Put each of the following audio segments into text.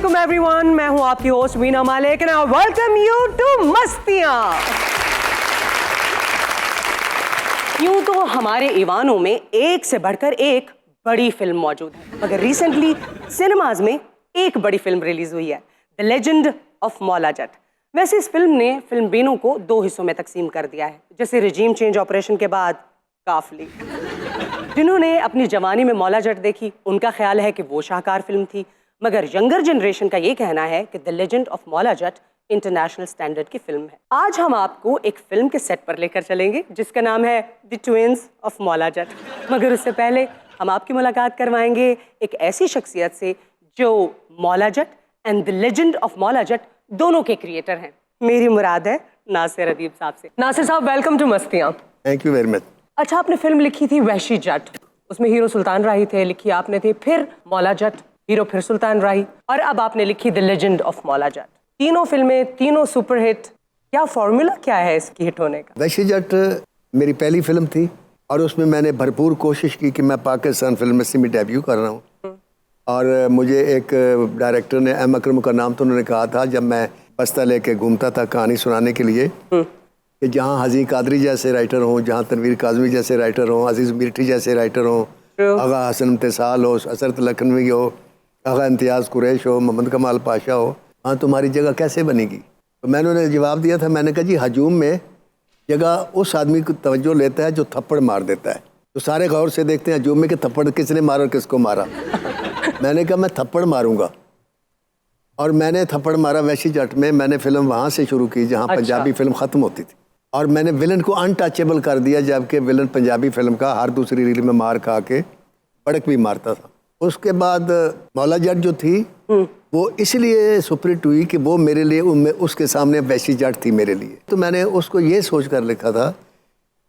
वालेकुम एवरीवन, मैं हूं आपकी host Meena Malik and I welcome you to Mastiyan. यूं तो हमारे ईवानों में एक से बढ़कर एक बड़ी फिल्म मौजूद है, मगर रिसेंटली सिनेमाज में एक बड़ी फिल्म रिलीज हुई है, the legend of Maula Jatt. वैसे इस फिल्म ने फिल्म बीनों को दो हिस्सों में तकसीम कर दिया है, जैसे रिजीम चेंज ऑपरेशन के बाद काफली। जिन्होंने अपनी जवानी में मौला जट देखी उनका ख्याल है कि वो शाहकार फिल्म थी, मगर यंगर जनरेशन का ये कहना है कि the legend of Maula Jatt international standard की फिल्म है। आज हम आपको एक फिल्म के सेट पर लेकर चलेंगे जिसका नाम है the twins of Maula Jatt, मगर उससे पहले हम आपकी मुलाकात करवाएंगे एक ऐसी शख्सियत से जो Maula Jatt and the legend of Maula Jatt दोनों के क्रिएटर हैं। मेरी मुराद है नासिर अदीब साहब से। नासिर साहब, welcome to Mastiyan. Thank you very much. अच्छा, आपने फिल्म लिखी थी वहशी जट, उसमें हीरो सुल्तान राही थे, लिखी आपने थी, फिर मौला जट, हीरो फिर सुल्तान राही, और अब आपने लिखी the legend of Maula Jatt. तीनों फिल्में, तीनों सुपरहिट। क्या फॉर्मूला क्या है इसकी हिट होने का? वहशी जट मेरी पहली फिल्म थी और उसमें मैंने भरपूर कोशिश की कि मैं पाकिस्तान फिल्म इंडस्ट्री में डेब्यू कर रहा हूँ। और मुझे एक डायरेक्टर ने, एम अकरम का नाम तो उन्होंने कहा था, जब मैं बस्ता लेके घूमता था कहानी सुनाने के लिए, कि जहाँ हज़ी कादरी जैसे राइटर हों, जहाँ तनवीर काजमी जैसे राइटर हों, अजीज़ मिर्ठी जैसे राइटर हों, आगा हसन इम्तिसाल हो, असरत लखनवी हो, आगा इम्तियाज़ कुरैश हो, मोहम्मद कमाल पाशा हो, हाँ तुम्हारी जगह कैसे बनेगी? तो मैंने उन्हें जवाब दिया था, मैंने कहा जी हजूम में जगह उस आदमी को तवज्जो लेता है जो थप्पड़ मार देता है। तो सारे गौर से देखते हैं हजूम में कि थप्पड़ किसने मारा और किसको मारा। मैंने कहा मैं थप्पड़ मारूंगा, और मैंने थप्पड़ मारा वहशी जट में। मैंने फिल्म वहाँ से शुरू की जहाँ पंजाबी फिल्म ख़त्म होती थी, और मैंने विलन को अनटचेबल कर दिया, जबकि विलन पंजाबी फिल्म का हर दूसरी रील में मार खा के पड़क भी मारता था। उसके बाद मौला जट जो थी वो इसलिए सुपरहिट हुई कि वो मेरे लिए उसके सामने वहशी जट थी मेरे लिए। तो मैंने उसको ये सोच कर लिखा था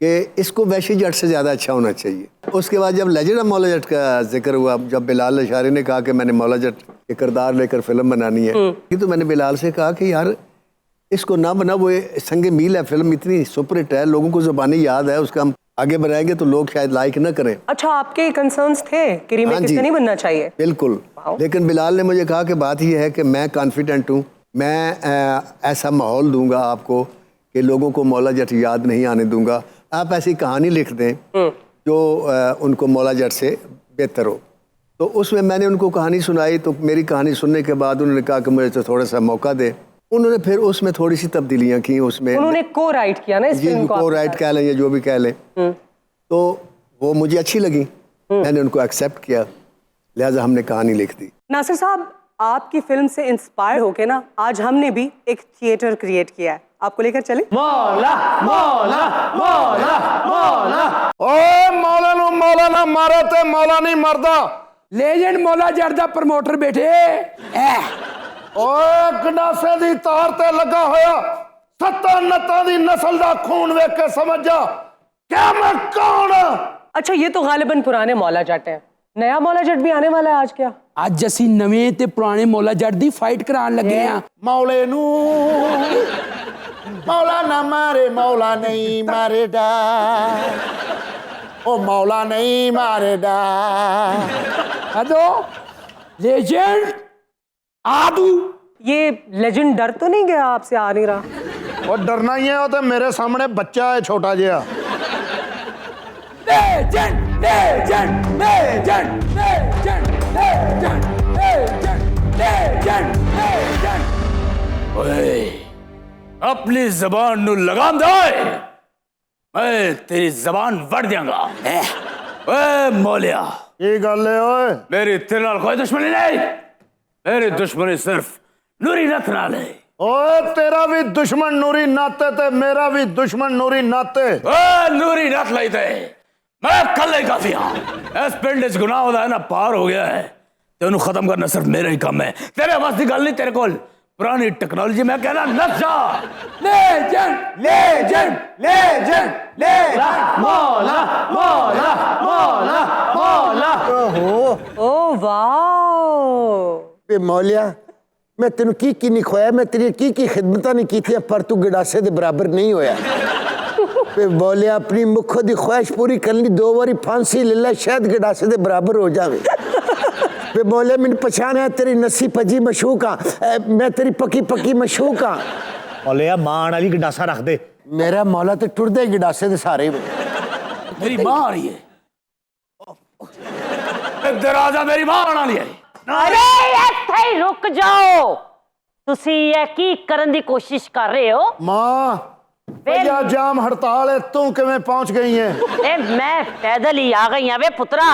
कि इसको वहशी जट से ज़्यादा अच्छा होना चाहिए। उसके बाद जब लेजेंड ऑफ मौला जट का जिक्र हुआ, जब बिलाल अशारी ने कहा कि मैंने मौला जट के किरदार लेकर फिल्म बनानी है, तो मैंने बिलाल से कहा कि यार इसको ना बना, वो संगे मील है, फिल्म इतनी सुपरहिट है, लोगों को ज़बानी याद है, उसका हम आगे बनाएंगे तो लोग शायद लाइक ना करें। अच्छा, आपके कंसर्न्स थे कि रीमेक इससे नहीं बनना चाहिए? बिल्कुल, लेकिन बिलाल ने मुझे कहा कि बात यह है कि मैं कॉन्फिडेंट हूँ, मैं ऐसा माहौल दूंगा आपको कि लोगों को मौला जट याद नहीं आने दूंगा। आप ऐसी कहानी लिख दें जो उनको मौला जट से बेहतर हो। तो उसमें मैंने उनको कहानी सुनाई, तो मेरी कहानी सुनने के बाद उन्होंने कहा कि मुझे तो थोड़ा सा मौका दे। उन्होंने फिर उसमें थोड़ी सी तब्दीलियाँ की, उसमें उन्होंने को राइट किया ना इस फिल्म को, को राइट कह लें या जो भी कह लें, तो वो मुझे अच्छी लगी, मैंने उनको एक्सेप्ट किया, लिहाजा हमने कहानी लिख दी। नासिर साहब, आपकी फिल्म से इंस्पायर होके ना आज हमने भी एक थिएटर क्रिएट किया है, आपको लेकर चले। मौला मौला मौला मौला, ओए मौला नु मौला ना मारे ते मौला नहीं मरदा। लेजेंड मौला जट दा प्रमोटर बैठे ओए गंडासे दी तार ते लगा होया, सत्ता नत्ता दी नस्ल दा खून वेख के समझ जा क्या मैं कौन। अच्छा, ये तो गालिबन पुराने मौला जट है, नया मौला जट भी आने वाला है आज क्या? आज असी नवे ते पुराने मौला जट दी फाइट करान लगे हैं। मौले नू मौला ना मारे, मौला नहीं मारे डा, ओ मौला नहीं मारे डा। हेलो लेजेंड आदू, ये लेजेंड डर तो नहीं गया आपसे? आ नहीं रहा। और डरना ही है, वो तो मेरे सामने बच्चा है छोटा जिहा। Legend legend legend legend legend legend legend legend. ओए, अपनी जबान नु लगाम दे, मैं तेरी जबान वड़ दियांगा। ओए मौलिया, ये गल है ओए, मेरी तेरे नाल कोई दुश्मनी नहीं, मेरी दुश्मनी सिर्फ नूरी नत नाल है। ओए तेरा भी दुश्मन नूरी नाते ते मेरा भी दुश्मन नूरी नाते। ओए नूरी नत लाई ते मैं कल ही काफी हाँ। इस पिंड च गुनाह होता है ना, पार हो गया है, ते उन्हें खत्म करना सिर्फ मेरा ही काम है। तेरे बस की गल नहीं, तेरे कोल पुरानी टेक्नोलॉजी मैं कहना नस जा। लेजेंड लेजेंड लेजेंड लेजेंड मौला मौला मौला मौला। ओ वाह, बे मौलिया, मैं तेन की नहीं खोया, मैं तेरी की खिदमत नहीं की थी, पर तू गडासे दे बराबर नहीं होया। बे मौलिया, अपनी मुखों की ख्वाहिश पूरी करनी, 2 बारी फांसी ले ला, शायद गडासे दे बराबर हो जावे। वे बोले मैंने पछाना तेरी नस्सी पजी मशूक हाँ मैं तेरी पक्की पक्की मशूक हाँ बोले मां वाली गंडासा रख दे मेरा मौला तो टुरदे गिडासे दे सारे मेरी मां आ रही है इधर आजा मेरी मां आने वाली है अरे ਇੱਥੇ ਹੀ ਰੁਕ ਜਾਓ ਤੁਸੀਂ ਇਹ ਕੀ ਕਰਨ ਦੀ ਕੋਸ਼ਿਸ਼ ਕਰ ਰਹੇ ਹੋ मां भैया जाम हड़ताल है तू किवें पहुंच गई है ए मैं पैदल ही आ गई वे पुत्रा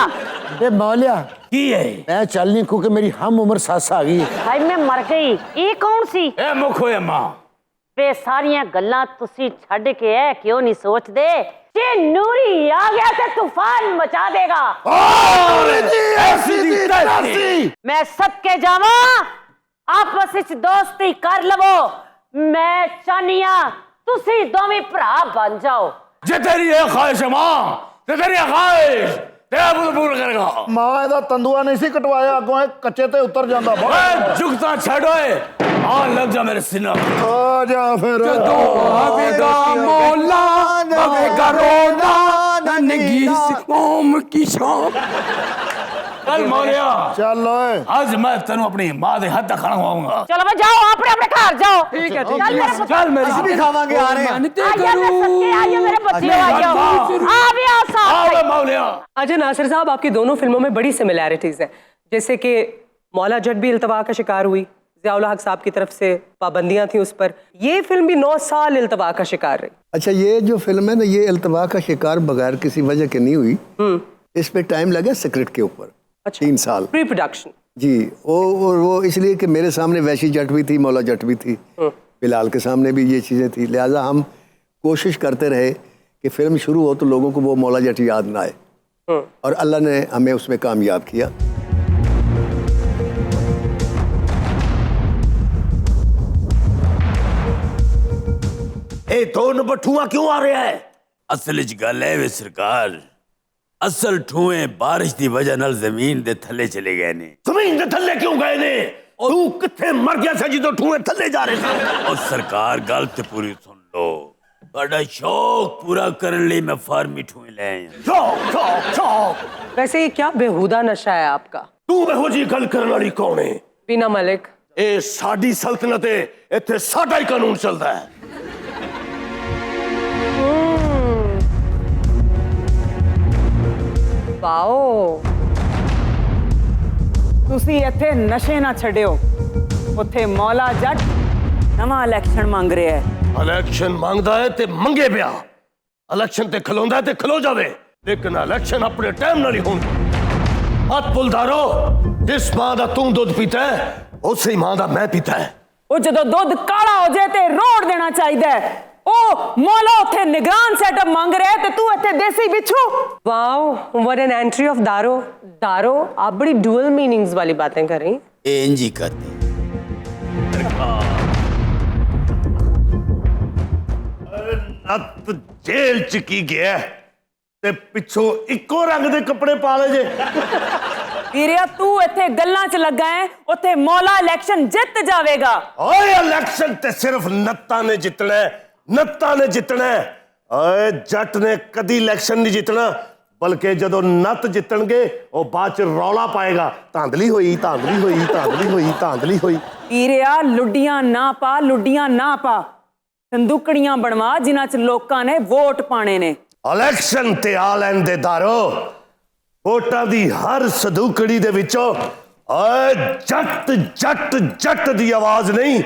वे मौलिया की है मैं चल नहीं क्योंकि मेरी हम उम्र सस आ गई भाई मैं मर गई ये कौन सी ए मुख होए मां वे सारियां गल्लां तुसी छड़ के है क्यों नहीं सोचदे जे नूरी आ गया तो तूफान मचा देगा मैं सदके जावा आपस विच दोस्ती कर लवो मैं चाहनिया तुसी दोवें भरा बन जाओ जे तेरी है ख्वाहिश है मां ते तेरी ख्वाहिश तेरा पूरा करेगा मां ਇਹਦਾ ਤੰਦੂਆ नहीं सी कटवाया अगों कच्चे ते उतर जांदा ओए झुकता छड़ ओए आ लग जा मेरे सीने आ जा फिर ਜਦੋਂ ਆਵੇਗਾ ਮੌਲਾ ਆਵੇਗਾ ਰੋਣਾ ਨੰਗੀ ਕੌਮ ਕੀ ਸ਼ਾਨ चल मौलिया चल ओए आज मैं तेनू अपनी मां दे हाथ खाना खवाऊंगा चलो भाई जाओ अपने अपने घर जाओ ठीक है चल मेरे भी खावांगे आ रहे हैं आइए मैं सदके आइए मेरे बच्चे आइए आ भी आ साथ आओ मौलिया अच्छा नासिर साहब, आपकी दोनों फिल्मों में बड़ी सिमिलैरिटीज हैं, जैसे कि मौला जट भी इल्तवा का शिकार हुई, ज़िया उल हक साहब की तरफ से पाबंदियां थी उस पर, ये फिल्म भी 9 साल इल्तवा का शिकार रही। अच्छा, ये जो फिल्म है ना, ये इल्तवा का शिकार बगैर किसी वजह के नहीं हुई। इस पे टाइम लगा स्क्रिप्ट के ऊपर। अच्छा, 3 साल प्री प्रोडक्शन। जी, वो इसलिए कि मेरे सामने वैशी जट भी थी, मौला जट भी थी, बिलाल के सामने भी ये चीज़ें थी, लिहाजा हम कोशिश करते रहे कि फिल्म शुरू हो तो लोगों को वो मौला जट याद ना आए, और अल्लाह ने हमें उसमें कामयाब किया। ए 2 नंबर ठुआ क्यों आ रहा है? असल च गल है वे सरकार, असल ठुए बारिश की वजह नाल जमीन दे थल्ले चले गए ने। जमीन दे थल्ले क्यों गए ने? तू किथे मर गया सा जो ठुए थल्ले जा रहे थे? और सरकार गल ते पूरी सुन लो, बड़ा शौक पूरा करने लिए मैं फार्मी ठुए ले आया। शौक शौक शौक। वैसे ये क्या बेहुदा नशा है आपका? तू बेहो जी गल करने वाली कौन है? बीना मलिक। ए साडी सल्तनत है, इत्थे साडा ही कानून चलता है। ਵਾਓ, ਤੁਸੀਂ ਇੱਥੇ ਨਸ਼ੇ ਨਾ ਛੱਡਿਓ, ਉੱਥੇ ਮੌਲਾ ਜੱਟ ਨਵਾਂ ਇਲੈਕਸ਼ਨ ਮੰਗ ਰਿਹਾ ਹੈ। इलेक्शन मांगदा है ते मंगे पिया, इलेक्शन ते खलोंदा है ते खलो जावे, लेकिन इलेक्शन अपने टाइम नाल ही होंगे। हथ पुलदारो, जिस मां दा तू दुध पीता है उसी मां दा मैं पीता है। ਉਹ ਜਦੋਂ ਦੁੱਧ ਕਾਲਾ ਹੋ ਜਾਏ ਤੇ ਰੋੜ ਦੇਣਾ ਚਾਹੀਦਾ ਹੈ। ਉਹ ਮੌਲਾ ਉੱਥੇ ਨਿਗਰਾਨ ਸੈਟਅਪ ਮੰਗ ਰਿਹਾ ਤੇ ਤੂੰ ਇੱਥੇ ਦੇਸੀ ਬਿੱਛੂ। Wow, what an entry of Daro. Daro, आप बड़ी डुअल मीनिंग्स वाली बातें कर रही। एंजी करते नत जेल च की गया ते पिछो इको रंग दे कपड़े पा ले जे। ਵੀਰਿਆ ਤੂੰ ਇੱਥੇ ਗੱਲਾਂ 'ਚ ਲੱਗਾ ਹੈ, ਉੱਥੇ ਮੌਲਾ ਇਲੈਕਸ਼ਨ ਜਿੱਤ ਜਾਵੇਗਾ। ओए इलेक्शन ते सिर्फ नत्ता ने जितना है, नत्ता ने जितना है। ओए जट ने कदी इलेक्शन नहीं जितना, बल्कि जदों नत जितणगे वो बाद च रौला पाएगा, धांधली होई धांधली होई धांधली होई धांधली होई। ਵੀਰਿਆ ਲੁੱਡੀਆਂ ਨਾ ਪਾ, ਲੁੱਡੀਆਂ ਨਾ ਪਾ, ਸੰਦੂਕੜੀਆਂ ਬਣਵਾ ਜਿਨ੍ਹਾਂ 'ਚ ਲੋਕਾਂ ਨੇ ਵੋਟ ਪਾਣੇ ਨੇ। इलेक्शन ते आ लैन दे दारो, वोटां दी हर सदूकड़ी दे विचों ओए जट जट जट दी आवाज नहीं,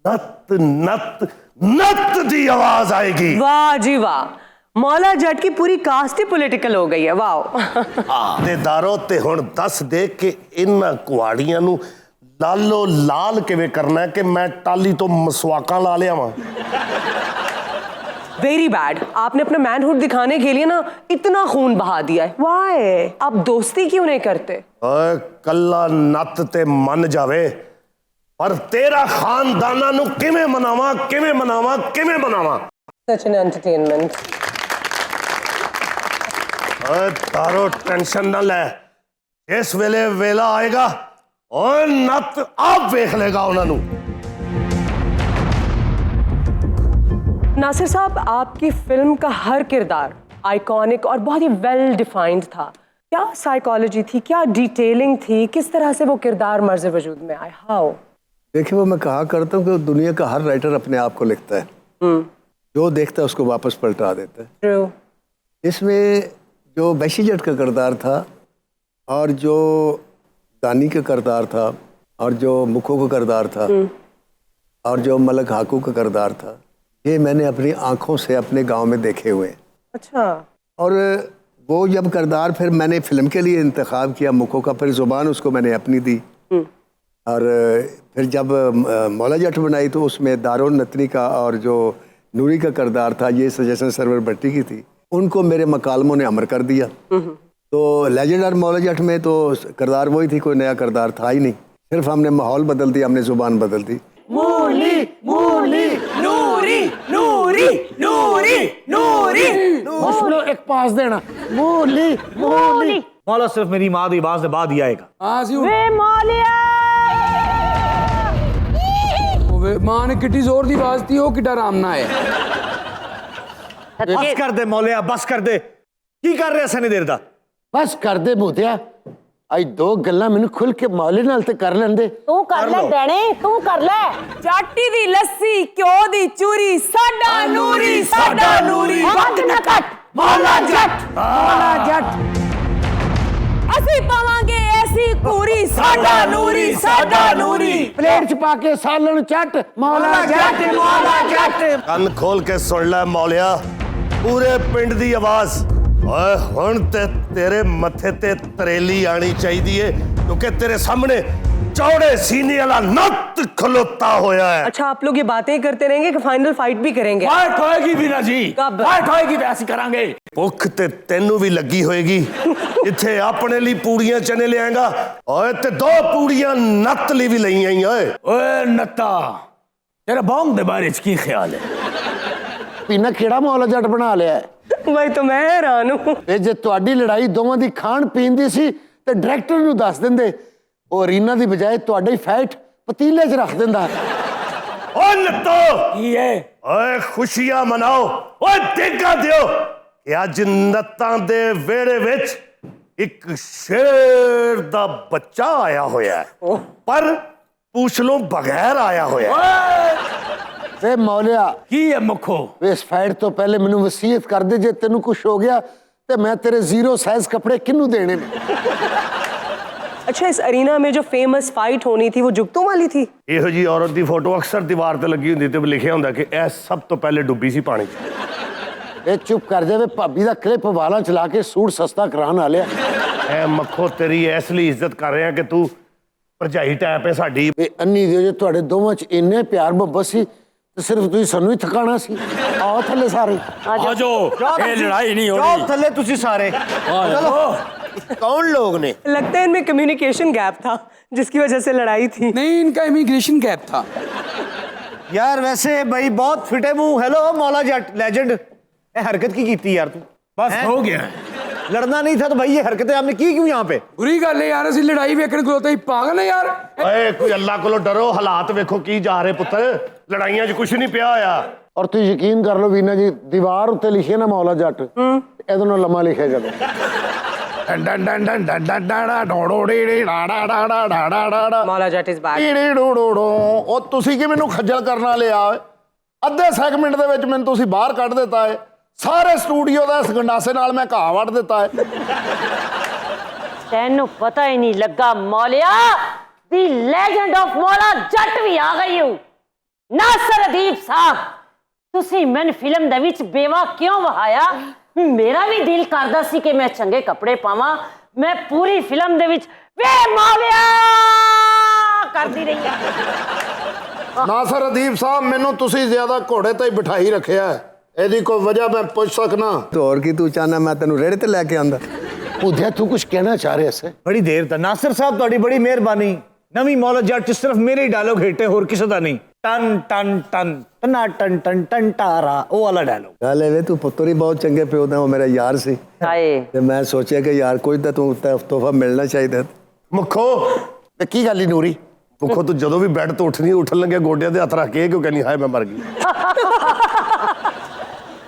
नत नत नत दी आवाज आएगी। वाह जी वाह, मौला जट की पूरी कास्ट ही पॉलिटिकल हो गई है। वाह। ते दारो ते हुण दस दे कि इन्हां कुआड़ियां नूं लालो लाल किवें करना है कि मैं टाली तो मसवाकां ला लिया वां। वेरी बैड, आपने अपना मैनहुड दिखाने के लिए ना इतना खून बहा दिया है। वाई, आप दोस्ती क्यों नहीं करते? ओए कल्ला नत ते मन जावे, पर तेरा खानदाना नूं किवें मनावा किवें मनावा किवें मनावा। Such an entertainment. ओए तारो टेंशन ना ले, इस वेले वेला आएगा ओए नत आप वेख लेगा उन्हां नूं। नासिर साहब, आपकी फिल्म का हर किरदार आइकॉनिक और बहुत ही वेल डिफाइंड था। क्या साइकोलॉजी थी, क्या डिटेलिंग थी, किस तरह से वो किरदार मर्ज वजूद में आए? हाउ? देखिए, वो मैं कहा करता हूँ कि दुनिया का हर राइटर अपने आप को लिखता है, जो देखता है उसको वापस पलटा देता है। ट्रू। इसमें जो वैशी जट का किरदार था और जो दानी का किरदार था और जो मुखो का किरदार था और जो मलक हाकू का किरदार था, ये मैंने अपनी आंखों से अपने गांव में देखे हुए हैं। अच्छा। और वो जब किरदार फिर मैंने फिल्म के लिए इंतखाब किया मुखो का, फिर ज़ुबान उसको मैंने अपनी दी। और फिर जब मौला जट बनाई तो उसमें दारुल नतनी का और जो नूरी का किरदार था, ये सजेशन सरवर भट्टी की थी, उनको मेरे मकालमों ने अमर कर दिया। तो लेजेंड और मौला जट में तो किरदार वही थी, कोई नया किरदार था ही नहीं, सिर्फ हमने माहौल बदल दिया, हमने ज़ुबान बदल दी। मूली मूली नूरी नूरी नूरी नूरी। मुश्किल एक पास देना। मूली मूली। मौला सिर्फ मेरी माँ की आवाज से बाद ही आएगा। हाँ सी वे मौलिया मां ने किटी जोर दी आवाज दी, वो किटा आराम ना है। बस कर दे मौलिया, बस कर दे। की कर रहे सनी देर दा? बस कर दे भूतिया, आई दो गल्लां मैनू खुल के मौले नाल ते कर लेंदे। तू कर ले डैणे, तू कर ले। चाटी दी लस्सी घ्यो दी चूरी, साडा नूरी साडा नूरी। वक्त न कट मौला जट मौला जट। ਅਸੀਂ ਪਾਵਾਂਗੇ ਐਸੀ ਕੂਰੀ, ਸਾਡਾ ਨੂਰੀ ਸਾਡਾ ਨੂਰੀ। प्लेट च पाके सालन चट मौला जट मौला जट। ਕੰਨ ਖੋਲ ਕੇ ਸੁਣ ਲੈ ਮੌਲਿਆ, ਪੂਰੇ ਪਿੰਡ ਦੀ ਆਵਾਜ਼। ਓਏ ਹੁਣ ਤੇ ਤੇਰੇ ਮੱਥੇ ਤੇ ਤਰੇਲੀ ਆਣੀ ਚਾਹੀਦੀ ਏ, ਕਿਉਂਕਿ ਤੇਰੇ ਸਾਹਮਣੇ चौड़े सीने वाला नत खलोता होया है। अच्छा, आप लोग ये बातें करते रहेंगे कि फाइनल फाइट भी करेंगे? फाइट होएगी बीना जी, कब? फाइट होएगी तो ऐसी करांगे। भुख ते तेनू भी लगी होएगी, इत्थे अपने लिए पूड़ियां चने ले आएगा, ओए ते दो पूड़ियां नत लिए भी लई आई ओए। ओए नत्ता, तेरा बॉन्ग दे बारे च की ख्याल है? पीना केड़ा मौला जट बना लिया है? वही तो मैं हैरान हूँ। ਇਹ ਜੇ ਤੁਹਾਡੀ ਲੜਾਈ ਦੋਵਾਂ ਦੀ ਖਾਣ ਪੀਣ ਦੀ ਸੀ ਤੇ ਡਾਇਰੈਕਟਰ ਨੂੰ ਦੱਸ ਦਿੰਦੇ, ਉਹ ਰੀਨਾ ਦੀ ਬਜਾਏ ਤੁਹਾਡਾ ਹੀ ਫੈਟ ਪਤੀਲੇ 'ਚ ਰੱਖ ਦਿੰਦਾ। ओ नत्तो, की है? ओए खुशियां मनाओ, ओए देगा दियो कि अज नत्तां दे वेड़े विच एक शेर दा बच्चा आया होया है, पर पूछलों बगैर आया होया है। ਵੇ ਮੌਲਿਆ, की है मुखो? ਵੇ ਇਸ ਫਾਈਟ ਤੋਂ ਪਹਿਲੇ ਮੈਨੂੰ ਵਸੀਅਤ ਕਰ ਦੇ, ਜੇ ਤੈਨੂੰ ਕੁਝ ਹੋ ਗਿਆ ਤੇ ਮੈਂ ਤੇਰੇ ਜ਼ੀਰੋ ਸਾਈਜ਼ ਕੱਪੜੇ ਕਿਹਨੂੰ ਦੇਣੇ ਨੇ? अच्छा, इस अरीना में जो फेमस फाइट होनी थी वो जुगतों वाली थी? ਇਹੋ ਜੀ ਔਰਤ ਦੀ ਫੋਟੋ ਅਕਸਰ ਦੀਵਾਰ ਤੇ ਲੱਗੀ ਹੁੰਦੀ ਤੇ ਲਿਖਿਆ ਹੁੰਦਾ ਕਿ ਇਹ ਸਭ ਤੋਂ ਪਹਿਲੇ ਡੁੱਬੀ ਸੀ ਪਾਣੀ 'ਚ। ਇਹ ਚੁੱਪ ਕਰ ਜਾਵੇ, ਭਾਬੀ ਦਾ ਕਲਿੱਪ ਵਾਲਾਂ ਚਲਾ ਕੇ ਸੂਟ ਸਸਤਾ ਕਰਾਉਣ ਆ ਲਿਆ। ਐ ਮੱਖੋ ਤੇਰੀ ਇਸ ਲਈ ਇੱਜ਼ਤ ਕਰ ਰਿਹਾ ਕਿ ਤੂੰ ਭਰਜਾਈ ਟੈਪ ਹੈ ਸਾਡੀ। ਇਹ ਅੰਨੀ ਦਿਓ, ਜੇ ਤੁਹਾਡੇ ਦੋਵਾਂ 'ਚ ਇੰਨੇ ਪਿਆਰ ਮੁਹੱਬਤ ਸੀ ਤੇ ਸਿਰਫ ਤੁਸੀਂ ਸਾਨੂੰ ਹੀ ਥਕਾਣਾ ਸੀ। ਆਓ ਥੱਲੇ ਸਾਰੇ। आजो, ये लड़ाई नहीं हो जाओ रही। थल्ले तुसी सारे। कौन लोग ने? लगता है इनमें कम्युनिकेशन गैप था जिसकी वजह से लड़ाई थी। नहीं, इनका इमिग्रेशन गैप था। यार वैसे भाई बहुत फिटे मुंह। हेलो मौला जट लेजेंड, ये हरकत की कीती यार तू? बस हैं? हो गया। लड़ना नहीं था तो भाई ये हरकतें आपने की क्यों यहाँ पे? बुरी गल है यार, असि लड़ाई वेखण खलोते ही पागल है यार। ਓਏ ਕੋਈ ਅੱਲਾ ਕੋਲੋਂ ਡਰੋ, ਹਾਲਾਤ ਵੇਖੋ ਕੀ ਜਾ ਰਹੇ ਪੁੱਤਰ, ਲੜਾਈਆਂ 'ਚ ਕੁਝ ਨਹੀਂ ਪਿਆ ਹੋਇਆ। ਔਰ ਤੁਸੀਂ ਯਕੀਨ ਕਰ ਲਓ ਵੀਨਾ ਜੀ, ਦੀਵਾਰ ਉੱਤੇ ਲਿਖਿਆ ਨਾ ਮੌਲਾ ਜੱਟ, ਇਹਦੇ ਨਾਲ ਲੰਮਾ ਲਿਖਿਆ ਜਦੋਂ। Maula Jatt is back. ਈੜੀ ਡੋੜੋੜੋ, ਉਹ ਤੁਸੀਂ ਕਿ ਮੈਨੂੰ ਖੱਜਲ ਕਰਨ ਵਾਲੇ ਆ? ਅੱਧੇ ਸੈਗਮੈਂਟ ਦੇ ਵਿੱਚ ਮੈਨੂੰ ਤੁਸੀਂ ਬਾਹਰ ਕੱਢ ਦਿੱਤਾ ਹੈ, ਸਾਰੇ ਸਟੂਡੀਓ ਦਾ ਇਸ ਗੰਡਾਸੇ ਨਾਲ ਮੈਂ ਘਾਹ ਵੱਢ ਦਿੱਤਾ ਹੈ। ਤੈਨੂੰ ਪਤਾ ਹੀ ਨਹੀਂ ਲੱਗਾ ਮੌਲਿਆ, ਦੀ ਲੈਜੈਂਡ ਆਫ ਮੌਲਾ ਜੱਟ ਵੀ ਆ ਗਈ ਹੂੰ। ਨਾਸਰ ਅਦੀਬ ਸਾਹਿਬ, ਤੁਸੀਂ ਮੈਨੂੰ ਫਿਲਮ ਦੇ ਵਿੱਚ ਬੇਵਾ ਕਿਉਂ ਵਹਾਇਆ? ਮੇਰਾ ਵੀ ਦਿਲ ਕਰਦਾ ਸੀ ਕਿ ਮੈਂ ਚੰਗੇ ਕੱਪੜੇ ਪਾਵਾਂ, ਮੈਂ ਪੂਰੀ ਫਿਲਮ ਦੇ ਵਿੱਚ ਵੇ ਮੌਲਿਆ ਕਰਦੀ ਰਹੀ ਆ। ਨਾਸਰ ਅਦੀਬ ਸਾਹਿਬ, ਮੈਨੂੰ ਤੁਸੀਂ ਜ਼ਿਆਦਾ ਘੋੜੇ ਤੇ ਹੀ ਬਿਠਾਈ ਰੱਖਿਆ ਹੈ, ਇਹਦੀ ਕੋਈ ਵਜ੍ਹਾ ਮੈਂ ਪੁੱਛ ਸਕਣਾ? तो और की तू चाहना मैं तेन रेड़े ते लैके आंदा? ਭੂਤਿਆ ਤੂੰ ਕੁਝ ਕਹਿਣਾ ਚਾਹ ਰਿਹਾ ਸੀ? बड़ी देर तक नासिर साहब ਤੁਹਾਡੀ ਬੜੀ ਮਿਹਰਬਾਨੀ। ਨਵੀਂ ਮੌਲਾ ਜੱਟ 'ਚ ਸਿਰਫ ਮੇਰੇ ਹੀ ਡਾਇਲੋਗ ਹਿੱਟ ਹੈ, ਹੋਰ ਕਿਸੇ ਦਾ ਨਹੀਂ। ਟਨ ਟਨ ਟਨ ਟਨਾ ਟਨ ਟਨ ਟਨ ਟਾਰਾ, ਉਹ ਵਾਲਾ ਡਾਇਲੋਗ। गल है वे तू पुत्र ही बहुत चंगे प्यो दा, वो मेरा यार सी ਹਾਏ ते मैं सोचा कि यार कोई तो तू तोहफा मिलना चाहिए। ਮੁੱਖੋ, ਤੇ ਕੀ ਗੱਲ ਹੀ ਨੂਰੀ? ਮੁੱਖੋ ਤੂੰ ਜਦੋਂ ਵੀ ਬੈੱਡ ਤੋਂ ਉੱਠਣ ਲੱਗੇ ਗੋਡਿਆਂ ਤੇ ਹੱਥ ਰੱਖ ਕੇ ਕਿਉਂ ਕਹਿੰਦੀ ਹਾਏ ਮੈਂ ਮਰ ਗਈ?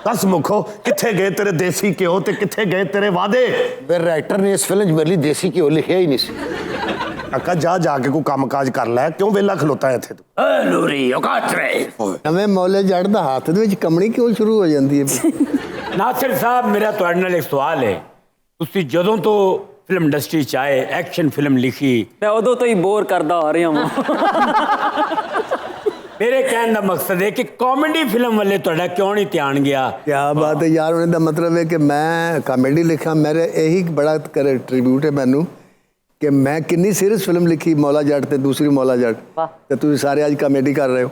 दस मुखो किथे गए तेरे देसी घ्यो ते किथे गए तेरे वादे? मेरे राइटर ने इस फिल्म मेरे लिए देसी घ्यो लिखिया ही नहीं सी। काका जा जाके कोई काम काज कर लै, क्यों वेला खलोता है इत्थे तू? लूरी औकात रे। ਨਵੇਂ ਮੌਲੇ ਜੜ ਦਾ ਹੱਥ ਦੇ ਵਿੱਚ ਕੰਮਣੀ ਕਿਉਂ ਸ਼ੁਰੂ ਹੋ ਜਾਂਦੀ ਹੈ? ਨਾਸਿਰ ਸਾਹਿਬ ਮੇਰਾ ਤੁਹਾਡੇ ਨਾਲ ਇੱਕ ਸਵਾਲ ਹੈ। ਤੁਸੀਂ ਜਦੋਂ ਤੋਂ ਫਿਲਮ ਇੰਡਸਟਰੀ ਚ ਆਏ, ਐਕਸ਼ਨ ਫਿਲਮ ਲਿਖੀ, ਮੈਂ ਉਦੋਂ ਤੋਂ ਹੀ ਬੋਰ ਕਰਦਾ ਆ ਰਿਹਾ ਹਾਂ। ਮੇਰੇ ਕਹਿਣ ਦਾ ਮਕਸਦ ਹੈ ਕਿ ਕਾਮੇਡੀ ਫਿਲਮ ਵੱਲੇ ਤੁਹਾਡਾ ਕਿਉਂ ਨਹੀਂ ਧਿਆਨ ਗਿਆ? क्या बात है यार, ਉਹਨੇ ਦਾ ਮਤਲਬ ਹੈ ਕਿ ਮੈਂ ਕਾਮੇਡੀ ਲਿਖਾਂ। ਮੇਰੇ ਇਹੀ ਬੜਾ ਕਰ ਟ੍ਰਿਬਿਊਟ ਹੈ ਮੈਨੂੰ ਕਿ ਮੈਂ ਕਿੰਨੀ ਸੀਰੀਅਸ ਫਿਲਮ ਲਿਖੀ, ਮੌਲਾ ਜੱਟ ਤੇ ਦੂਸਰੀ ਮੌਲਾ ਜੱਟ, ਤੇ ਤੁਸੀਂ ਸਾਰੇ ਅੱਜ ਕਾਮੇਡੀ ਕਰ ਰਹੇ ਹੋ।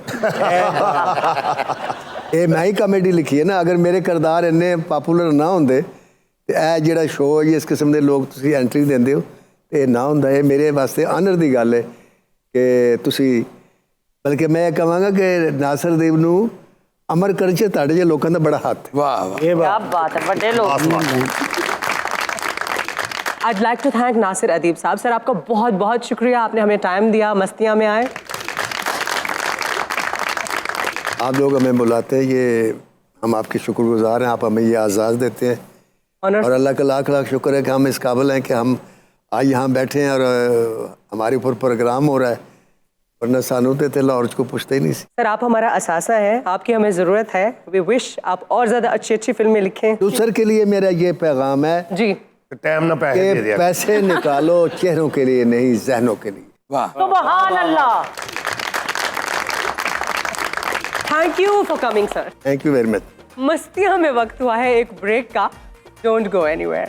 ਇਹ ਮੈਂ ਹੀ ਕਾਮੇਡੀ ਲਿਖੀ ਹੈ ਨਾ। ਅਗਰ ਮੇਰੇ ਕਿਰਦਾਰ ਇੰਨੇ ਪਪੂਲਰ ਨਾ ਹੁੰਦੇ ਤੇ ਇਹ ਜਿਹੜਾ ਸ਼ੋਅ ਹੈ, ਇਸ ਕਿਸਮ ਦੇ ਲੋਕ ਤੁਸੀਂ ਐਂਟਰੀ ਦਿੰਦੇ ਹੋ, ਤੇ ਨਾ ਹੁੰਦਾ। ਇਹ ਮੇਰੇ ਵਾਸਤੇ ਆਨਰ ਦੀ ਗੱਲ ਹੈ ਕਿ ਤੁਸੀਂ, ਬਲਕਿ ਮੈਂ ਕਹਾਂਗਾ ਕਿ ਨਾਸਰਦੀਪ ਨੂੰ ਅਮਰ ਕਰਨ 'ਚ ਤੁਹਾਡੇ ਜਿਹੇ ਲੋਕਾਂ ਦਾ ਬੜਾ ਹੱਥ ਹੈ। ਵਾਹ ਵਾਹ। क्या बात है, बड़े लोग। I'd like to thank Nasir अदीब साहब। सर आपका बहुत बहुत शुक्रिया, आपने हमें टाइम दिया, मस्तियाँ में आए। आप लोग हमें बुलाते हैं, ये हम आपके शुक्रगुजार हैं। आप हमें ये आज़ाद देते हैं Honor। और अल्लाह का लाख लाख शुक्र है कि हम इस काबिल हैं कि हम आज यहाँ बैठे हैं और हमारे ऊपर प्रोग्राम हो रहा है, वरना सानू थे लाहौर को पूछते ही नहीं। सर आप हमारा असासा है, आपकी हमें ज़रूरत है। वी विश आप और ज़्यादा अच्छी अच्छी फिल्में लिखें। दूसर के लिए मेरा ये पैगाम है जी, टाइम ना पैसे दे कि दिया। पैसे निकालो चेहरों के लिए नहीं, जहनों के लिए। वाह। सुभान अल्लाह। Thank you for coming sir. Thank you very much. Mastiyan में वक्त हुआ है एक ब्रेक का। Don't go anywhere.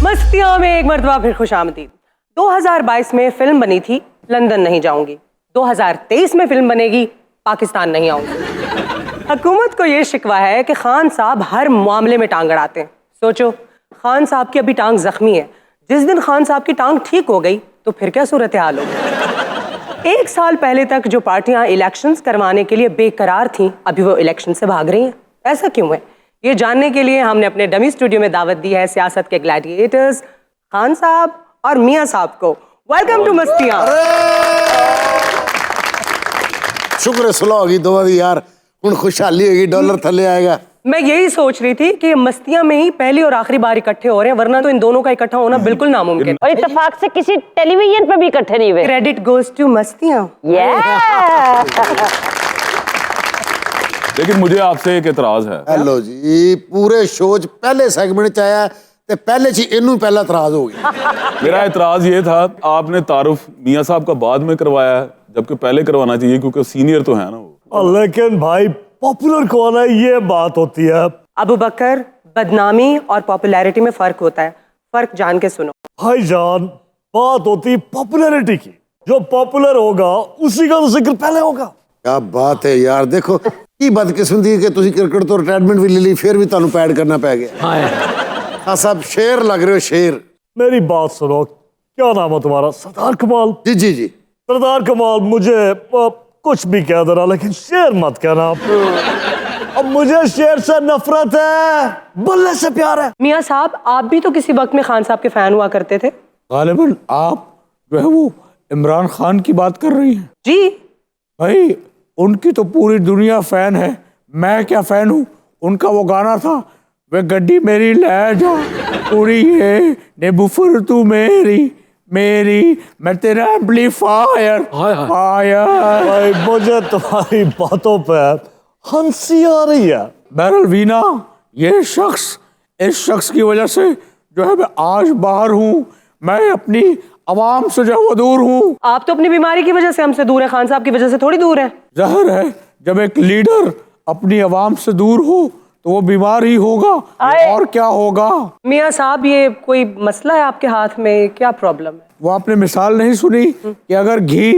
मस्तियाँ में एक मरतबा फिर खुशामदीद। 2022 में फिल्म बनी थी लंदन नहीं जाऊंगी, 2023 में फिल्म बनेगी पाकिस्तान नहीं आऊंगी। हुकूमत को ये शिकवा है कि खान साहब हर मामले में टांग अड़ाते हैं। सोचो, खान साहब की अभी टांग जख्मी है, जिस दिन खान साहब की टांग ठीक हो गई तो फिर क्या सूरत हाल होगी। एक साल पहले तक जो पार्टियां इलेक्शंस करवाने के लिए बेकरार थीं, अभी वो इलेक्शन से भाग रही हैं। ऐसा क्यों है, ये जानने के लिए हमने अपने डमी स्टूडियो में दावत दी है सियासत के ग्लैडिएटर्स खान साहब और मियां साहब को। Welcome to Mastiyan. शुक्र सुलह होगी दोवां दी यार, हुण खुशहाली होगी, डॉलर थल्ले आएगा। मैं यही सोच रही थी कि मस्तियां में ही पहली और आखिरी बार इकट्ठे हो रहे हैं, वरना तो इन दोनों का इकट्ठा होना बिल्कुल नामुमकिन। और इत्तेफाक से किसी टेलीविजन पे भी इकट्ठे नहीं हुए। Credit goes to Mastiyan. लेकिन मुझे आपसे एक एतराज है। हेलो जी, पूरे शो च पहले सेगमेंट च आया ते पहले च इनू पहला एतराज हो गया। मेरा एतराज ये था, आपने तारुफ मियां साहब का बाद में करवाया है, जबकि पहले करवाना चाहिए क्योंकि सीनियर तो है ना वो। लेकिन भाई पॉपुलर कौन है, ये बात होती है। अबू बकर, बदनामी और पॉपुलैरिटी में फर्क होता है, फर्क जान के सुनो। भाईजान, बात होती है पॉपुलैरिटी की, जो पॉपुलर होगा उसी का तो जिक्र पहले होगा। क्या बात है यार, देखो की बदकिस्मती कि तुसी क्रिकेट तो रिटायरमेंट भी ले ली, फिर भी तुहानू पैड करना पै गया। हाँ साहब, शेर लग रहे हो, शेर। मेरी बात सुनो, क्या नाम है तुम्हारा? सरदार कमाल। जी जी जी। सरदार कमाल, मुझे कुछ भी कह देना, लेकिन शेर मत कहना आप। अब मुझे शेर से नफरत है, बल्ले से प्यार है। मियां साहब, आप भी तो किसी वक्त में खान साहब के फैन हुआ करते थे। गालिबन आप जो है वो इमरान खान की बात कर रही हैं। जी भाई, उनकी तो पूरी दुनिया फैन है, मैं क्या फैन हूँ। उनका वो गाना था, वे गड्डी मेरी ले जा पूरी है नेबूफर तू मेरी मेरी, मैं तेरा एम्पलीफायर फायर। भाई मुझे तुम्हारी बातों पे हंसी आ रही है। बहरहाल वीना, ये शख्स, इस शख्स की वजह से जो है मैं आज बाहर हूँ, मैं अपनी आवाम से जो है वो दूर हूँ। आप तो अपनी बीमारी की वजह से हमसे दूर है, खान साहब की वजह से थोड़ी दूर है। जाहिर है, जब एक लीडर अपनी आवाम से दूर हो तो वो बीमार ही होगा, और क्या होगा। मियां साहब, ये कोई मसला है आपके हाथ में, क्या प्रॉब्लम है? वो आपने मिसाल नहीं सुनी कि अगर घी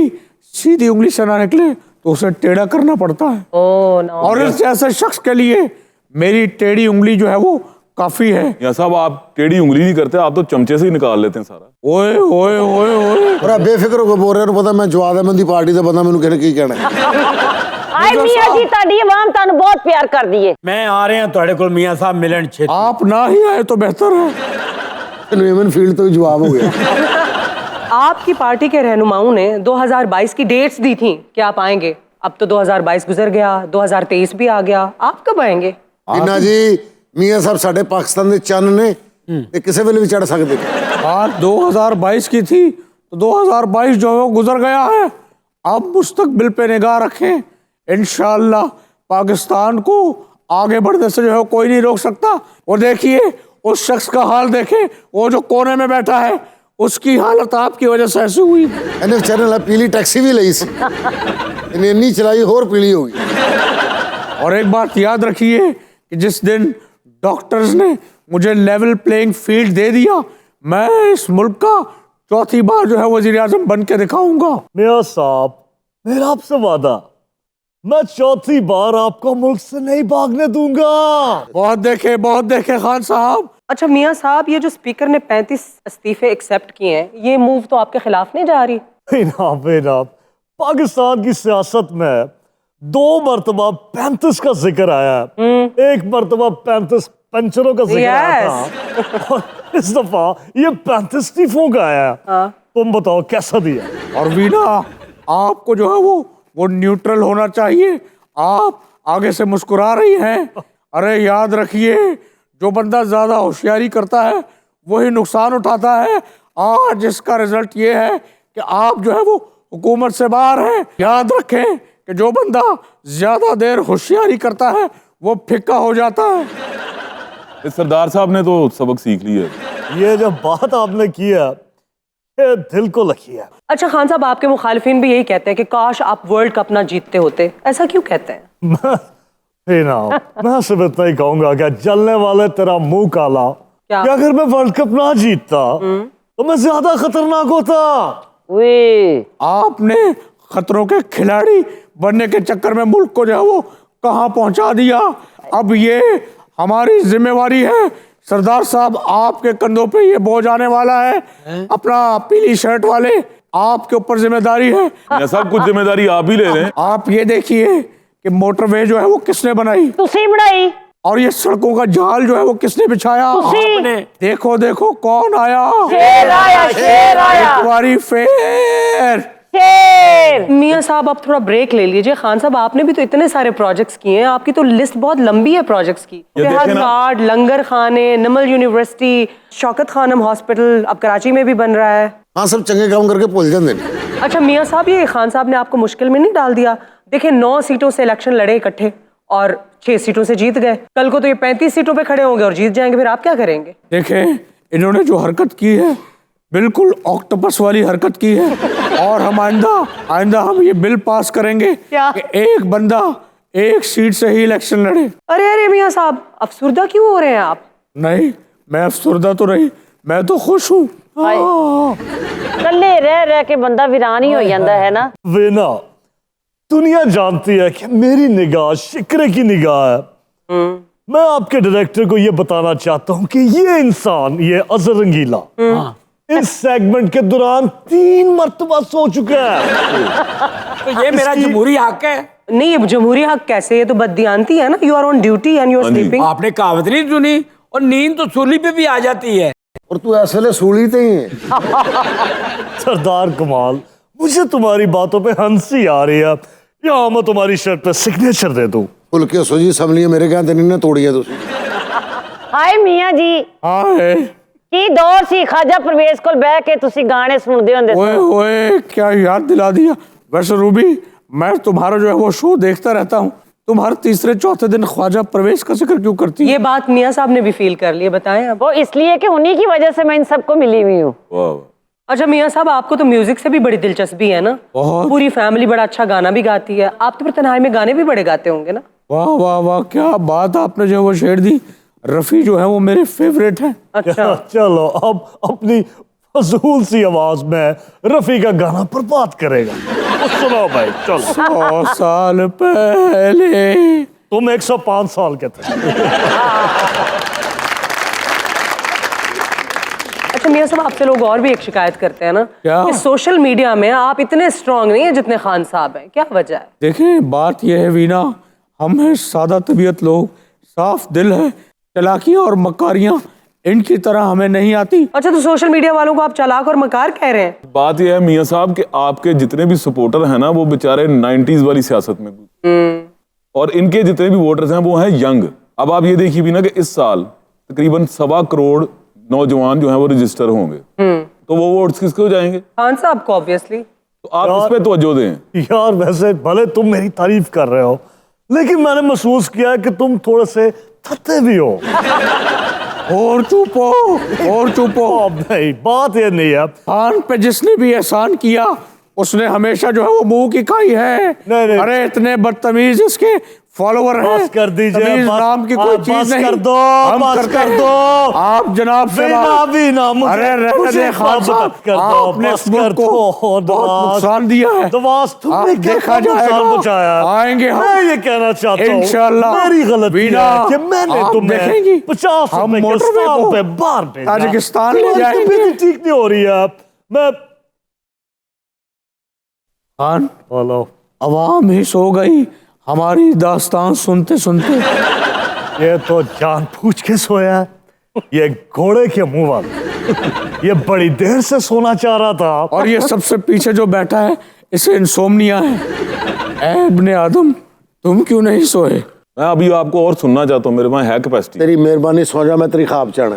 सीधी उंगली से ना निकले तो उसे टेढ़ा करना पड़ता है। Oh no. और इस जैसे शख्स के लिए मेरी टेढ़ी उंगली जो है वो काफी है। मियां साहब, आप टेढ़ी उंगली नहीं करते, आप तो चमचे से ही निकाल लेते हैं सारा। ओए ओए ओए ओए, और बेफिक्र होकर बोल रहे हो, पता मैं जवाबमंदी पार्टी का बंदा, मैंने कहने की कहना। आए मियां जी, ताड़ी आवाम तानू बहुत प्यार कर दिए। मैं आ रहे हैं थोड़े को मियां साहब मिलन छे। आप ना ही आए तो बेहतर है। न्यूमन फील्ड तो ही जवाब हो गया। आपकी पार्टी के रहनुमाओं ने 2022 की डेट्स दी थी कि आप आएंगे, अब तो 2022 गुजर गया, 2023 भी आ गया, आप कब आएंगे? जिन्ना जी मियाँ साहब साढ़े पाकिस्तान के चंद ने ते किसी वेले भी चढ़ सकते। बात 2022 की थी तो 2022 जो है वो गुजर गया है। अब मुस्तकबिल पे निगाह रखें, इंशाअल्लाह पाकिस्तान को आगे बढ़ने से जो है कोई नहीं रोक सकता। और देखिए उस शख्स का हाल देखें, वो जो कोने में बैठा है, उसकी हालत आपकी वजह से ऐसी हुई। इन्हें बेचारे पीली टैक्सी भी ली सी, इन्हें इन्नी चलाई होर पीली होगी। और एक बात याद रखिए कि जिस दिन डॉक्टर्स ने मुझे लेवल प्लेइंग फील्ड दे दिया, मैं इस मुल्क का चौथी बार जो है वजीर आजम बन के दिखाऊंगा। मियाँ साहब, मेरा आपसे वादा, मैं चौथी बार आपको मुल्क से नहीं भागने दूंगा। बहुत देखे खान साहब। अच्छा मियाँ साहब, ये जो स्पीकर ने 35 इस्तीफे एक्सेप्ट किए हैं, ये मूव तो आपके खिलाफ नहीं जा रही? बेना, पाकिस्तान की सियासत में 2 मरतबा 35 का जिक्र आया, एक मरतबा 35 पंचरों का जिक्र आया था, और इस दफा ये 35 इस्तीफों का आया। तुम बताओ कैसा दिया? और वीना, आपको जो है वो न्यूट्रल होना चाहिए। आप आगे से मुस्कुरा रही हैं। अरे याद रखिए, जो बंदा ज्यादा होशियारी करता है वही नुकसान उठाता है। आज इसका रिजल्ट ये है कि आप जो है वो हुकूमत से बाहर हैं। याद रखें कि जो बंदा ज्यादा देर होशियारी करता है वो फिक्का हो जाता है। इस सरदार साहब ने तो सबक सीख लिया है। ये जो बात आपने किया, ये दिल को लगी है। अच्छा खान साहब, आपके मुखालिफिन भी यही कहते हैं कि काश आप वर्ल्ड कप ना जीतते होते। ऐसा क्यों कहते हैं? मैं सिर्फ इतना ही कहूंगा कि जलने वाले तेरा मुंह काला, क्या? कि अगर मैं वर्ल्ड कप ना जीतता तो मैं ज्यादा खतरनाक होता। वे आपने खतरों के खिलाड़ी बनने के चक्कर में मुल्क को जो है वो कहां पहुंचा दिया। अब ये हमारी जिम्मेवारी है सरदार साहब, आपके कंधों पे ये बोझ आने वाला है। अपना पीली शर्ट वाले, आपके ऊपर जिम्मेदारी है। मियां साहब, कुछ जिम्मेदारी आप ही ले रहे हैं। आप ये देखिए कि मोटरवे जो है वो किसने बनाई? तुसी बनाई। और ये सड़कों का जाल जो है वो किसने बिछाया? आपने। देखो देखो कौन आया। शेर आया, शेर आया। एक बारी फिर शेर। मियाँ साहब, आप थोड़ा ब्रेक ले लीजिए। खान साहब, आपने भी तो इतने सारे प्रोजेक्ट्स किए हैं, आपकी तो लिस्ट बहुत लंबी है प्रोजेक्ट्स की। देखें ना। कार्ड, लंगर खाने, नमल यूनिवर्सिटी, शौकत खानम हॉस्पिटल अब कराची में भी बन रहा है। हाँ, सब चंगे काम करके भूल जाते। अच्छा मियाँ साहब, ये खान साहब ने आपको मुश्किल में नहीं डाल दिया? देखिए 9 सीटों से इलेक्शन लड़े इकट्ठे और 6 सीटों से जीत गए। कल को तो ये 35 सीटों पे खड़े होंगे और जीत जाएंगे, फिर आप क्या करेंगे? देखें, इन्होंने जो हरकत की है बिल्कुल ऑक्टोपस वाली हरकत की है। और हम आइंदा हम ये बिल पास करेंगे क्या? कि एक बंदा एक सीट से ही इलेक्शन लड़े। अरे अरे मियाँ साहब, अफसुर्दा क्यों हो रहे हैं आप? नहीं, मैं अफसुर्दा तो नहीं, मैं तो खुश हूँ। कल्ले रह रह के बंदा वीरान ही हो जाता है ना। वे ना, दुनिया जानती है कि मेरी निगाह शिकरे की निगाह है। मैं आपके डायरेक्टर को ये बताना चाहता हूँ कि ये इंसान, ये अजहर रंगीला, इस सेगमेंट के दौरान 3 मरतबा सो चुका है। तो ये मेरा जमहूरी हक है। नहीं, ये जमहूरी हक कैसे? ये तो बददियानती है ना। You are on duty and you are sleeping. आपने कहावत नहीं सुनी, और नींद तो सूली पे भी आ जाती है। और तू ऐसे सूली तो ही है। सरदार कमाल, मुझे तुम्हारी बातों पे हंसी आ रही है। या मैं तुम्हारी शर्ट पे सिग्नेचर दे दूं? खुल के सो जी, समझ लिया मेरे कहते नहीं ना तोड़ी है तुसी। हाय मियाँ जी, हाय की दौर सी खाजा परवेज कोल बह के तुसी गाने सुनदे होंदे ओए सो। ओए, क्या याद दिला दिया। वैसे रूबी, मैं तुम्हारा जो है वो शो देखता रहता हूँ। तुम हर तीसरे चौथे दिन ख्वाजा परवेज का जिक्र क्यों करती है? ये बात मियाँ साहब ने भी फील कर ली है, बताएं आप। वो इसलिए कि उन्हीं की वजह से मैं इन सबको मिली हुई हूँ। वाह। अच्छा मियाँ साहब, आपको तो म्यूजिक से भी बड़ी दिलचस्पी है ना? बहुत। पूरी फैमिली बड़ा अच्छा गाना भी गाती है। आप तो फिर तन्हाई में गाने भी बड़े गाते होंगे ना? वाह वाह वाह, क्या बात आपने जो वो शेर दी। रफी जो है वो मेरे फेवरेट है। अच्छा चलो, अब अपनी फजूल सी आवाज में रफी का गाना बर्बाद करेगा। तो सुनो भाई, चलो। 100 साल पहले तुम 105 साल के थे। अच्छा मियाँ साहब, आपसे लोग और भी एक शिकायत करते हैं ना क्या? कि सोशल मीडिया में आप इतने स्ट्रांग नहीं है जितने खान साहब हैं। क्या वजह है? देखें, बात यह है वीना, हम हैं सादा तबीयत लोग, साफ दिल है। चालाकियाँ और मकारियाँ इनकी तरह हमें नहीं आती। अच्छा, तो सोशल मीडिया वालों को आप चालाक और मकार कह रहे हैं? बात यह है मियाँ साहब कि आपके जितने भी सपोर्टर हैं ना वो बेचारे 90s वाली सियासत में, और इनके जितने भी वोटर्स हैं वो हैं यंग। अब आप ये देखिए भी ना कि इस साल तकरीबन 1.25 करोड़ नौजवान जो हैं वो रजिस्टर होंगे, तो वो वोट्स किसको जाएंगे? खान साहब को ऑब्वियसली। तो आप इस पे तवज्जो दें। यार वैसे भले तुम मेरी तारीफ कर रहे हो, लेकिन मैंने महसूस किया कि तुम थोड़े से थते भी हो। और चुप हो। नहीं, बात ये नहीं है। खान पे जिसने भी एहसान किया उसने हमेशा जो है वो मुंह की खाई है। नहीं। अरे इतने बदतमीज इसके फॉलोवर हैं। बस कर दीजिए, तमीज बस- नाम की कोई चीज बस नहीं। कर दो, हम बस करते कर हैं। दो। आप जनाब से मुझे- अरे रहने मुझे दे खान साहब, कर दो, आपने बस इस मुल्क कर को दो। बहुत नुकसान दिया है। दवास तुमने आप क्या देखा नुकसान जाएगा। पहुंचाया? आएंगे हम। मैं ये कहना चाहता हूँ, इंशाल्लाह मेरी गलती बीना, है कि मैंने आप तुम्हें देखेंगी, 50 हम रुपए के मोटरवे स्टॉप को पे बाहर भेजा। ताजिकिस्तान ले तुम्हारी जाएंगे। तबीयत ठीक नहीं हो रही है। मैं खान, बोलो। अवाम ही सो गई हमारी दास्तान सुनते सुनते। ये तो जान पूछ के सोया है, ये घोड़े के मुंह वाला। ये बड़ी देर से सोना चाह रहा था। और ये सबसे पीछे जो बैठा है इसे इंसोम्निया है। ऐ इब्ने आदम, तुम क्यों नहीं सोए? मैं अभी आपको और सुनना चाहता हूँ, मेरे पास है कैपेसिटी। तेरी मेहरबानी, सो जा, मैं तेरी ख्वाब चाहना।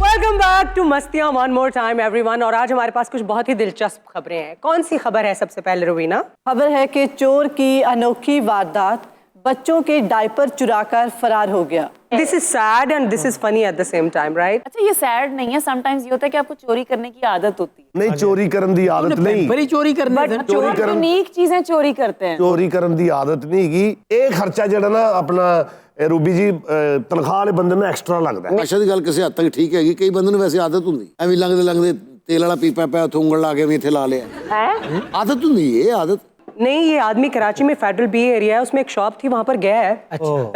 Welcome back to Mastiyan one more time everyone. और आज हमारे पास कुछ बहुत ही दिलचस्प खबरें हैं। कौन सी खबर है सबसे पहले रुबीना? खबर है कि चोर की अनोखी वारदात, बच्चों के डायपर चुराकर फरार हो गया। This is sad and this is funny at the same time, right? अच्छा, ये सैड नहीं है, समटाइम्स ये होता है कि आपको चोरी करने की आदत होती है, नहीं, चोरी करन दी आदत नहीं। बड़ी चोरी करने बट चोर यूनिक चीजें चोरी करते हैं। चोरी करन दी आदत नहीं गी। ਇਹ ਖਰਚਾ ਜਿਹੜਾ ਨਾ ਆਪਣਾ ਰੂਬੀ ਜੀ ਤਨਖਾਹ ਵਾਲੇ ਬੰਦੇ ਨੂੰ ਐਕਸਟਰਾ ਲੱਗਦਾ ਹੈ। ਅੱਛਾ ਦੀ ਗੱਲ ਕਿਸੇ ਹੱਦ ਤੱਕ ਠੀਕ ਹੈਗੀ, ਕਈ ਬੰਦੇ ਨੂੰ ਵੈਸੇ ਆਦਤ ਹੁੰਦੀ ਐਵੇਂ ਲੰਘਦੇ ਲੰਘਦੇ ਤੇਲ ਵਾਲਾ ਪੀਪਾ ਪਿਆ ਉੱਥੇ ਉਂਗਲ ਲਾ ਕੇ ਵੀ ਇੱਥੇ ਲਾ ਲਿਆ। ਆਦਤ ਹੁੰਦੀ ਹੈ, ਆदत। नहीं, ये आदमी कराची में फेडरल बी एरिया है, उसमें एक शॉप थी, वहां पर गया है।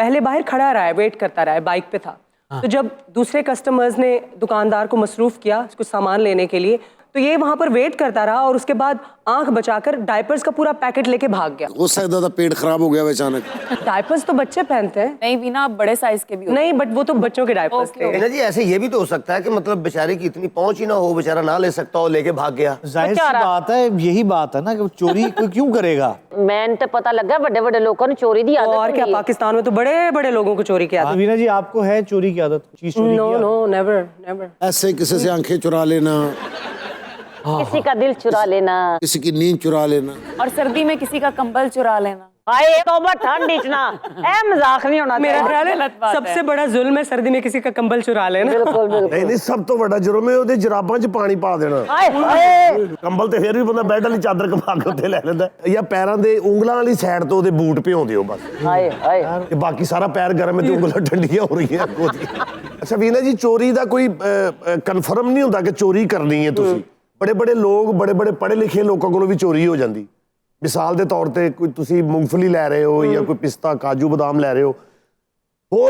पहले बाहर खड़ा रहा है, वेट करता रहा है, बाइक पे था। तो जब दूसरे कस्टमर्स ने दुकानदार को मसरूफ किया कुछ सामान लेने के लिए, तो ये वहां पर वेट करता रहा और उसके बाद आंख बचाकर डायपर्स का पूरा पैकेट लेके भाग गया। हो सकता था पेट खराब हो गया वो अचानक। डायपर्स तो बच्चे पहनते हैं। नहीं भी ना, आप बड़े साइज के भी होते नहीं, बट वो तो बच्चों के डायपर्स थे। ना जी, ऐसे ये भी तो हो सकता है कि मतलब बेचारे की इतनी पहुंच ही ना हो, बेचारा ना ले सकता हो, लेके भाग गया। जाहिर सी बात है, यही बात है ना कि चोरी कोई क्यों करेगा। मैंने तो पता लगा बड़े बड़े लोगों ने चोरी दी आदत और क्या, होती है। पाकिस्तान में तो बड़े बड़े लोगों को चोरी की आदत। वीना जी, आपको है चोरी की आदत? चीज चोरी नो की नो, नेवर नेवर। ऐसे किसी से आंखें चुरा लेना, किसी का दिल चुरा लेना, किसी की नींद चुरा लेना। और सर्दी में किसी का कंबल चुरा लेना। हाय तौबा ठंड इचना, ए मजाक नहीं होना मेरा चाहिए। ख्याल है गलत बात सबसे बड़ा जुल्म है सर्दी में किसी का कंबल चुरा लेना। बिल्कुल बिल्कुल। ਨਹੀਂ ਨਹੀਂ, ਸਭ ਤੋਂ ਵੱਡਾ ਜੁਰਮ ਹੈ ਉਹਦੇ ਜਰਾਬਾਂ 'ਚ ਪਾਣੀ ਪਾ ਦੇਣਾ। हाय हाय ਕੰਬਲ ਤੇ ਫਿਰ ਵੀ ਬੰਦਾ ਬੈੱਡ ਵਾਲੀ ਚਾਦਰ ਕਮਾ ਕੇ ਉੱਤੇ ਲੈ ਲੈਂਦਾ, ਜਾਂ ਪੈਰਾਂ ਦੇ ਉਂਗਲਾਂ ਵਾਲੀ ਸਾਈਡ ਤੋਂ ਉਹਦੇ ਬੂਟ ਭਿਉਂ ਦਿਓ ਬਸ। हाय हाय। ਤੇ ਬਾਕੀ ਸਾਰਾ ਪੈਰ ਗਰਮ ਹੈ ਤੇ ਉਂਗਲਾਂ ਠੰਡੀਆਂ ਹੋ ਰਹੀਆਂ ਅੱਗੋਂ ਦੀਆਂ। ਅੱਛਾ ਵੀਨਾ ਜੀ, ਚੋਰੀ ਦਾ ਕੋਈ ਕਨਫਰਮ ਨਹੀਂ ਹੁੰਦਾ ਕਿ ਚੋਰੀ ਕਰਨੀ ਹੈ ਤੁਸੀਂ। ਬੜੇ ਬੜੇ ਲੋਕ, ਬੜੇ ਬੜੇ ਪੜ੍ਹੇ ਲਿਖੇ ਲੋਕਾਂ ਕੋਲੋਂ ਵੀ ਚੋਰੀ ਹੋ ਜਾਂਦੀ। ਮਿਸਾਲ ਦੇ ਤੌਰ ਤੇ ਕੋਈ ਤੁਸੀਂ ਮੂੰਗਫਲੀ ਲੈ ਰਹੇ ਹੋ ਜਾਂ ਕੋਈ ਪਿਸਤਾ, ਕਾਜੂ, ਬਦਾਮ ਲੈ ਰਹੇ ਹੋ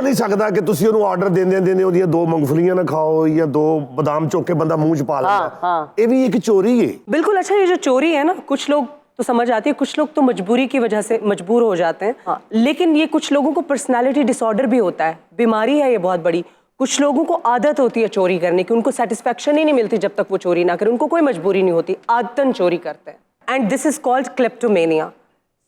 ਨਹੀਂ ਸਕਦਾ ਕਿ ਤੁਸੀਂ ਉਹਨੂੰ ਆਰਡਰ ਦਿੰਦੇ ਉਹਦੀਆਂ 2 ਮੂੰਗਫਲੀਆਂ ਨਾ ਖਾਓ ਜਾਂ 2 ਬਦਾਮ ਚੁੱਕ ਕੇ ਬੰਦਾ ਮੂੰਹ 'ਚ ਪਾ ਲੈਂਦਾ। ਇਹ ਵੀ ਇੱਕ ਚੋਰੀ ਹੈ। बिल्कुल। अच्छा, ये जो चोरी है ना, कुछ लोग तो समझ आती है, कुछ लोग तो मजबूरी की वजह से मजबूर हो जाते हैं। हाँ, लेकिन ये कुछ लोगों को पर्सनालिटी डिसऑर्डर भी होता है, बीमारी है ये बहुत बड़ी। कुछ लोगों को आदत होती है चोरी करने की, उनको सेटिस्फेक्शन ही नहीं मिलती जब तक वो चोरी ना करें, उनको कोई मजबूरी नहीं होती, आदतन चोरी करते हैं। And this is called kleptomania.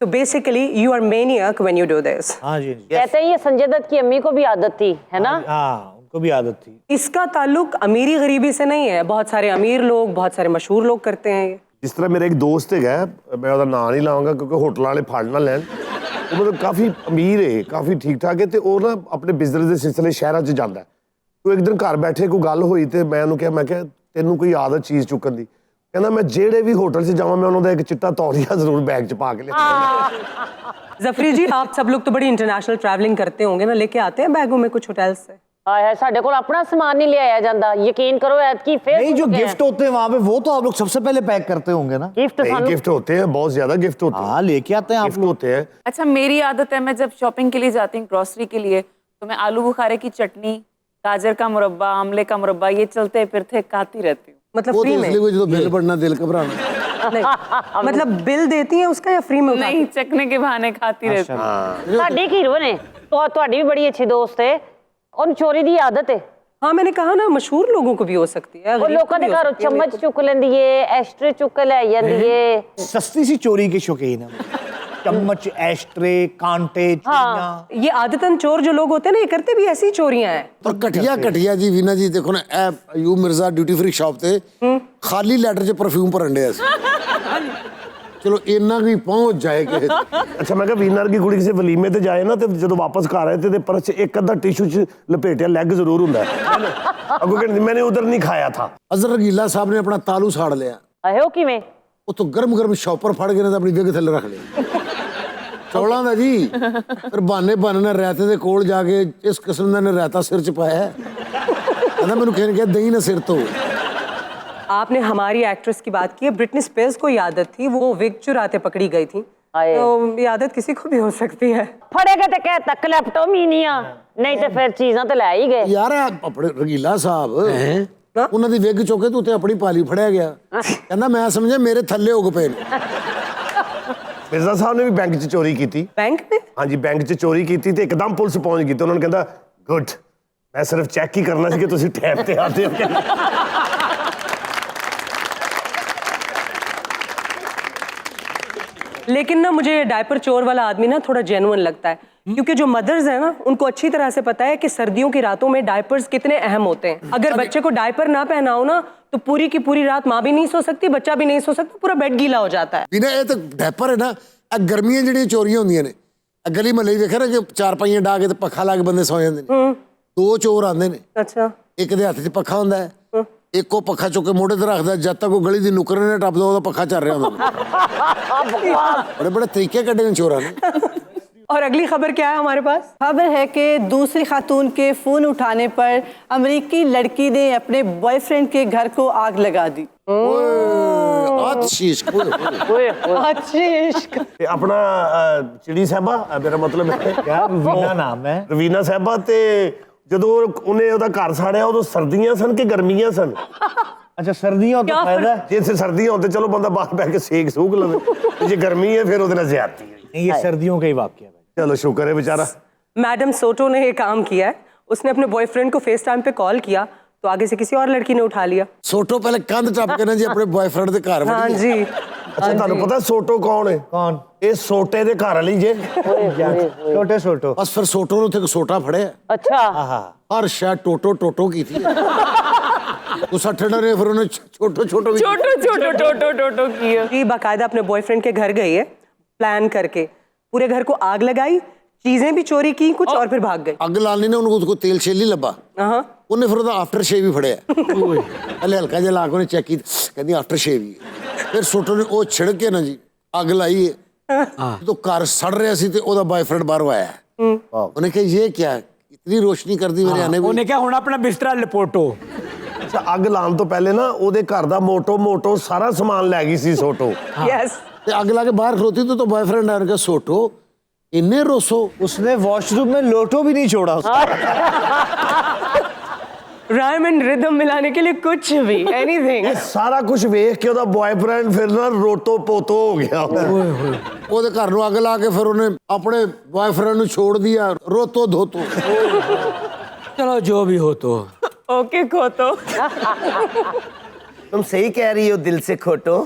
So basically you are maniac when you do this. हाँ जी। कहते हैं ये संजय दत्त की अम्मी को भी आदत थी, है ना? हाँ, उनको भी आदत थी। इसका ताल्लुक अमीरी गरीबी से नहीं है, बहुत सारे अमीर लोग, बहुत सारे मशहूर लोग करते हैं ये। ਜਿਸ ਤਰ੍ਹਾਂ ਮੇਰਾ ਇੱਕ ਦੋਸਤ ਹੈਗਾ, ਮੈਂ ਉਹਦਾ ਨਾਂ ਨਹੀਂ ਲਾਵਾਂਗਾ ਕਿਉਂਕਿ ਹੋਟਲਾਂ ਵਾਲੇ ਫੜ ਨਾ ਲੈਣ। ਉਹ ਮਤਲਬ ਕਾਫੀ ਅਮੀਰ ਹੈ, ਕਾਫੀ ਠੀਕ ਠਾਕ ਹੈ, ਤੇ ਉਹ ਨਾ ਆਪਣੇ ਬਿਜ਼ਨਸ ਦੇ ਸਿਲਸਿਲੇ ਸ਼ਹਿਰਾਂ 'ਚ ਜਾਂਦਾ। ਉਹ ਇੱਕ ਦਿਨ ਘਰ ਬੈਠੇ ਕੋਈ ਗੱਲ ਹੋਈ ਤੇ ਮੈਂ ਉਹਨੂੰ ਕਿਹਾ ਤੈਨੂੰ ਕੋਈ ਆਦਤ ਚੀਜ਼ ਚੁੱਕਣ ਦੀ? ਕਹਿੰਦਾ ਮੈਂ ਜਿਹੜੇ ਵੀ ਹੋਟਲ 'ਚ ਜਾਵਾਂ ਮੈਂ ਉਹਨਾਂ ਦਾ ਇੱਕ ਚਿੱਟਾ ਤੌਲੀਆ ਜ਼ਰੂਰ बैग 'ਚ पा के ले। जफरी जी, आप सब लोग तो बड़ी इंटरनेशनल ट्रैवलिंग करते होंगे ना, लेके आते हैं बैगों में कुछ होटल से? हाय हाय, साडे कोल अपना सामान नहीं ले आया जाता, यकीन करो ऐतकी फिर नहीं, जो गिफ्ट होते हैं वहाँ पे वो तो आप लोग सबसे पहले पैक करते होंगे ना। गिफ्ट गिफ्ट होते हैं, बहुत ज्यादा गिफ्ट होते हैं। हाँ, लेके आते हैं आप गिफ्ट होते हैं। अच्छा, मेरी आदत है, मैं जब शॉपिंग के लिए जाती हूँ ग्रोसरी के लिए, तो मैं आलू बुखारे की चटनी, गाजर का मुरब्बा, आमले का मुरब्बा, ये चलते फिरते खाती रहती हूँ। मतलब वो फ्री तो में? इसलिए जो बिल बढ़ना दिल घबराना। नहीं, मतलब बिल देती है उसका या फ्री में उठाती नहीं, चखने के बहाने खाती रहती ਸਾਡੀ ਹੀਰੋ ਨੇ ਤੁਹਾਡੀ ਵੀ ਬੜੀ ਅੱਛੀ ਦੋਸਤ ਹੈ ਉਹਨੂੰ ਚੋਰੀ ਦੀ ਆਦਤ ਹੈ हाँ मैंने कहा ना मशहूर लोगों को भी हो सकती है ਉਹ गरीब को ਲੋਕਾਂ ਦੇ भी हो ਘਰੋਂ सकती है, ਚਮਚ ਚੁੱਕ ਲੈਂਦੀ ਏ ਐਸਟਰੇ ਚੁੱਕ ਲੈ ਜਾਂਦੀ ਏ सस्ती सी चोरी के शौकीन है चम्मच एस्ट्रे कांटे चूड़ियां ये आदतन चोर जो लोग होते हैं ना ये करते भी ऐसी चोरियां हैं। ਪਰ ਘਟੀਆ ਜੀ ਵੀਨਾ ਜੀ ਦੇਖੋ ਨਾ ਇਹ Ayub Mirza duty free shop ਤੇ ਖਾਲੀ ਲੈਟਰ 'ਚ ਪਰਫਿਊਮ ਭਰਨ ਡਿਆ ਸੀ ਚਲੋ ਇੰਨਾ ਵੀ ਪਹੁੰਚ ਜਾਏ ਕਿਸੇ ਅੱਛਾ ਮੈਂ ਕਿਹਾ ਵੀਨਰ ਦੀ ਕੁੜੀ ਕਿਸੇ ਵਲੀਮੇ ਤੇ ਜਾਏ ਨਾ ਤੇ ਜਦੋਂ ਵਾਪਸ ਘਰ ਆਏ ਤੇ ਪਰਸ 'ਚ ਇੱਕ ਅੱਧਾ ਟਿਸ਼ੂ 'ਚ ਲਪੇਟਿਆ ਲੈਗ ਜ਼ਰੂਰ ਹੁੰਦਾ ਹੈ ਅੱਗੋਂ ਕਹਿੰਦੀ ਮੈਨੇ ਉਧਰ ਨਹੀਂ ਖਾਇਆ ਥਾ। ਅਜ਼ਰ ਰਗੀਲਾ ਸਾਹਿਬ ਨੇ ਆਪਣਾ ਤਾਲੂ ਸਾੜ ਲਿਆ ਆਏ ਉਹ ਕਿਵੇਂ ਉਤੋਂ ਗਰਮ ਸ਼ੌਪਰ ਫੜ ਕੇ ਨੇ ਆਪਣੀ ਵਿਗ ਥੱਲੇ ਰੱਖ ਲਿਆ ਚੌਲਾਂ ਦਾ ਜੀ ਫਿਰ ਬਹਾਨੇ ਨਾਲ ਰਾਇਤੇ ਦੇ ਕੋਲ ਜਾ ਕੇ ਇਸ ਕਿਸਮ ਦਾ ਨੇ ਰਾਇਤਾ ਸਿਰ 'ਚ ਪਾਇਆ ਕਹਿੰਦਾ ਮੈਨੂੰ ਕਹਿਣ ਗਿਆ ਦਹੀਂ ਨਾ ਸਿਰ ਤੋਂ। आपने हमारी एक्ट्रेस की बात की है, ब्रिटनी स्पीयर्स को ये आदत थी, वो विग चुराते पकड़ी गई थी, तो ये आदत किसी को भी हो सकती है। ਫੜੇਗਾ ਤੇ ਕਹਿ ਤੱਕ ਲੈਪਟੋਮੀਨੀਆ ਨਹੀਂ ਤੇ ਫਿਰ ਚੀਜ਼ਾਂ ਤੇ ਲੈ ਹੀ ਗਏ ਯਾਰ ਆਪਣੇ ਰਗੀਲਾ ਸਾਹਿਬ ਉਹਨਾਂ ਦੀ ਵਿਗ ਚੁੱਕ ਕੇ ਤੂੰ ਤੇ ਆਪਣੀ ਪਾਲੀ ਫੜਿਆ ਗਿਆ ਕਹਿੰਦਾ ਮੈਂ ਸਮਝਿਆ ਮੇਰੇ ਥੱਲੇ ਉਗ ਪਏ ਨੇ। ਮਿਰਜ਼ਾ ਸਾਹਿਬ ਨੇ ਵੀ ਬੈਂਕ 'ਚ ਚੋਰੀ ਕੀਤੀ। बैंक में? ਹਾਂਜੀ ਬੈਂਕ 'ਚ ਚੋਰੀ ਕੀਤੀ ਤੇ ਇੱਕਦਮ ਪੁਲਿਸ ਪਹੁੰਚ ਗਈ ਤੇ ਉਹਨਾਂ ਨੇ ਕਹਿੰਦਾ ਗੁੱਡ ਮੈਂ ਸਿਰਫ ਚੈੱਕ ਹੀ ਕਰਨਾ ਸੀ ਕਿ ਤੁਸੀਂ ਟਾਈਮ ਤੇ ਆਤੇ ਹੋ। लेकिन ना मुझे डायपर चोर वाला आदमी ना थोड़ा जेन्युइन लगता है, क्योंकि जो मदर्स हैं ना उनको अच्छी तरह से पता है कि सर्दियों की रातों में डायपर्स कितने अहम होते हैं। अगर बच्चे को डायपर ना पहनाओ ना तो पूरी की पूरी रात माँ भी नहीं सो सकती, बच्चा भी नहीं सो सकता, पूरा बेड गीला हो जाता है। बिना ये तो डायपर है ना आ गर्मियां ਜਿਹੜੀਆਂ ਚੋਰੀਆਂ ਹੁੰਦੀਆਂ ਨੇ ਗਲੀ ਮਹੱਲੇ ਵੇਖਿਆ ਨਾ ਕਿ ਚਾਰ ਪਾਈਆਂ ਡਾ ਕੇ ਤੇ ਪੱਖਾ ਲਾ ਕੇ ਬੰਦੇ ਸੌ ਜਾਂਦੇ ਨੇ ਦੋ ਚੋਰ ਆਉਂਦੇ ਨੇ अच्छा ਇੱਕ ਦੇ ਹੱਥ 'ਚ ਪੱਖਾ ਹੁੰਦਾ ਹੈ ਇੱਕ ਉਹ ਪੱਖਾ ਚੁੱਕ ਕੇ ਮੋਢੇ ਤੇ ਰੱਖਦਾ ਜਦ ਤੱਕ ਉਹ ਗਲੀ ਦੀ ਨੁੱਕਰ ਨੇ ਟੱਪਦਾ ਉਹਦਾ ਪੱਖਾ ਚੱਲ ਰਿਹਾ ਹੁੰਦਾ ਬੜੇ ਤਰੀਕੇ ਕੱਢੇ ਨੇ ਚੋਰਾਂ ਨੇ। और अगली खबर क्या है हमारे पास? खबर है कि दूसरी खातून के फ़ोन उठाने पर अमेरिकी लड़की ने अपने बॉयफ्रेंड के घर को आग लगा दी। ਤੇ ਆਪਣਾ ਚਿੜੀ ਸਾਹਿਬਾ ਮੇਰਾ ਮਤਲਬ ਹੈ क्या रवीना नाम है ਰਵੀਨਾ ਸਾਹਿਬਾ ਤੇ ਜਦੋਂ ਉਹਨੇ ਉਹਦਾ ਘਰ ਸਾੜਿਆ ਉਦੋਂ ਸਰਦੀਆਂ ਸਨ ਕਿ ਗਰਮੀਆਂ ਸਨ? अच्छा सर्दियों तो फायदा है ਜੇ ਸਰਦੀਆਂ ਹੋਣ ਤੇ ਚਲੋ ਬੰਦਾ ਬਾਹਰ ਬੈ ਕੇ ਸੇਕ ਸੂਕ ਲਵੇ ਤੇ ਜੇ ਗਰਮੀ ਹੈ ਫਿਰ ਉਹਦੇ ਨਾਲ ਜ਼ਿਆਦਤੀ ਹੈ। नहीं, ये सर्दियों का ही वाकया है चलो शुक्र है बेचारा। मैडम सोटो ने ये काम किया है, उसने अपने बॉयफ्रेंड को फेस टाइम पे कॉल किया तो आगे से किसी और लड़की ने उठा लिया। ਸੋਟੋ ਪਹਿਲੇ ਕੰਧ ਟੱਪ ਕੇ ਨਾ ਜੀ ਆਪਣੇ ਬॉयਫ੍ਰੈਂਡ ਦੇ ਘਰ हाँ ਵੜੀ जी। ਅੱਛਾ ਤੁਹਾਨੂੰ ਪਤਾ ਸੋਟੋ ਕੌਣ ਹੈ? कौन ਇਹ ਸੋਟੇ ਦੇ ਘਰ ਵਾਲੀ ਜੇ। छोटे छोटो ਬਸ ਫਿਰ ਸੋਟੋ ਨੂੰ ਉੱਥੇ ਇੱਕ ਸੋਟਾ ਫੜਿਆ ਅੱਛਾ ਹਰ ਸ਼ਾ ਟੋਟੋ ਕੀਤੀ ਉਹ ਸੱਠੜਾ ਨੇ ਫਿਰ ਉਹਨੇ ਛੋਟੋ छोटो छोटो टोटो टोटो किया। जी बाकायदा अपने बॉयफ्रेंड के घर गई है, प्लान करके पूरे घर को आग लगाई, चीजें भी चोरी की कुछ और फिर भाग गई। ਅੱਗ ਲਾਣੀ ਨੇ ਉਹਨੂੰ ਕੋਈ ਤੇਲ ਛੇਲ ਨਹੀਂ ਲੱਭਾ हाँ ਉਹਨੇ ਫਿਰ ਉਹਦਾ ਆਫਟਰ ਸ਼ੇਵ ਵੀ ਫੜਿਆ ਪਹਿਲੇ ਹਲਕਾ ਜਿਹਾ ਲਾ ਕੇ ਉਹਨੇ ਚੈੱਕ ਕੀਤੀ ਕਹਿੰਦੀ ਆਫਟਰ ਸ਼ੇਵ ਹੀ ਹੈ। ਫਿਰ ਸੋਟੋ ਨੇ ਉਹ ਛਿੜ ਕੇ ਨਾ ਜੀ ਅੱਗ ਲਾਈ ਹੈ ਜਦੋਂ ਘਰ ਸੜ ਰਿਹਾ ਸੀ ਤੇ ਉਹਦਾ ਬॉयਫ੍ਰੈਂਡ ਬਾਹਰੋਂ ਆਇਆ ਉਹਨੇ ਕਿਹਾ ਇਹ ਕੀ ਇਤਨੀ ਰੋਸ਼ਨੀ ਕਰਦੀ ਮੇਰੇ ਆਨੇ ਉਹਨੇ ਕਿਹਾ ਹੁਣ ਆਪਣਾ ਬਿਸਤਰਾ ਲਪੋਟੋ। ਅੱਛਾ ਅੱਗ ਲਾਉਣ ਤੋਂ ਪਹਿਲੇ ਨਾ ਉਹਦੇ ਘਰ ਦਾ ਮੋਟੋ ਸਾਰਾ ਸਮਾਨ ਲੈ ਗਈ ਸੀ ਸੋਟੋ। यस। ਤੇ ਅੱਗ ਲਾ ਕੇ ਬਾਹਰ ਖਲੋਤੀ तो बॉयफ्रेंड आने का सोटो इन्ने रोसो उसने वॉशरूम में लोटो भी नहीं छोड़ा राइम एंड रिदम मिलाने के लिए कुछ भी एनीथिंग। ਇਹ ਸਾਰਾ ਕੁਝ ਵੇਖ ਕੇ ਉਹਦਾ ਬॉयਫ੍ਰੈਂਡ ਫਿਰ ਨਾ ਰੋਟੋ ਪੋਤੋ ਹੋ ਗਿਆ। ਉਹਦੇ ਘਰ ਨੂੰ ਅੱਗ ਲਾ ਕੇ ਫਿਰ ਉਹਨੇ ਆਪਣੇ बॉयफ्रेंड ਨੂੰ ਛੋੜ दिया रोतो धोतो। चलो जो भी हो तो ओके खोतो। तुम सही कह रही हो दिल से खोटो।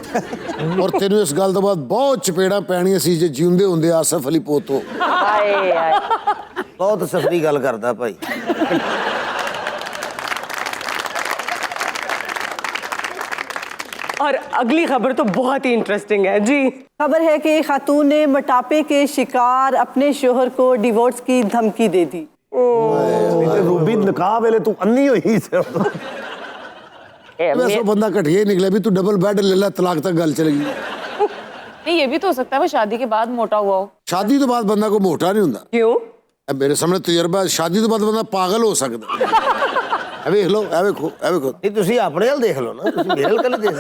ਔਰ ਤੈਨੂੰ ਇਸ ਗੱਲ ਤੋਂ ਬਾਅਦ ਬਹੁਤ ਚਪੇੜਾਂ ਪੈਣੀਆਂ ਸੀ ਜੇ ਜਿਉਂਦੇ ਹੁੰਦੇ ਆਸਫ ਅਲੀ ਪੋਤੋ। ਹਾਏ ਹਾਏ बहुत सफरी गल करदा भाई। और अगली खबर तो बहुत ही इंटरेस्टिंग है जी। खबर है कि खातून ने मोटापे के शिकार अपने शोहर को डिवोर्स की धमकी दे दी। रूबी निकाह वेले तू अन्नी हुई वैसे बंदा घटिया ही निकला भी तू डबल बेड ले ला तलाक तक गल चलेगी। नहीं ये भी तो हो सकता है वो शादी के बाद मोटा हुआ हो। शादी तो बाद बंदा को मोटा नहीं होता। क्यों? मेरे सामने तजर्बा शादी तो बाद बंदा पागल हो सकता है। ਵੇਖ ਲਓ ਇਹ ਵੇਖੋ ਨਹੀਂ ਤੁਸੀਂ ਆਪਣੇ ਵੱਲ ਦੇਖ ਲਓ ਨਾ ਤੁਸੀਂ ਮੇਰੇ ਵੱਲ ਕੱਲ ਦੇਖ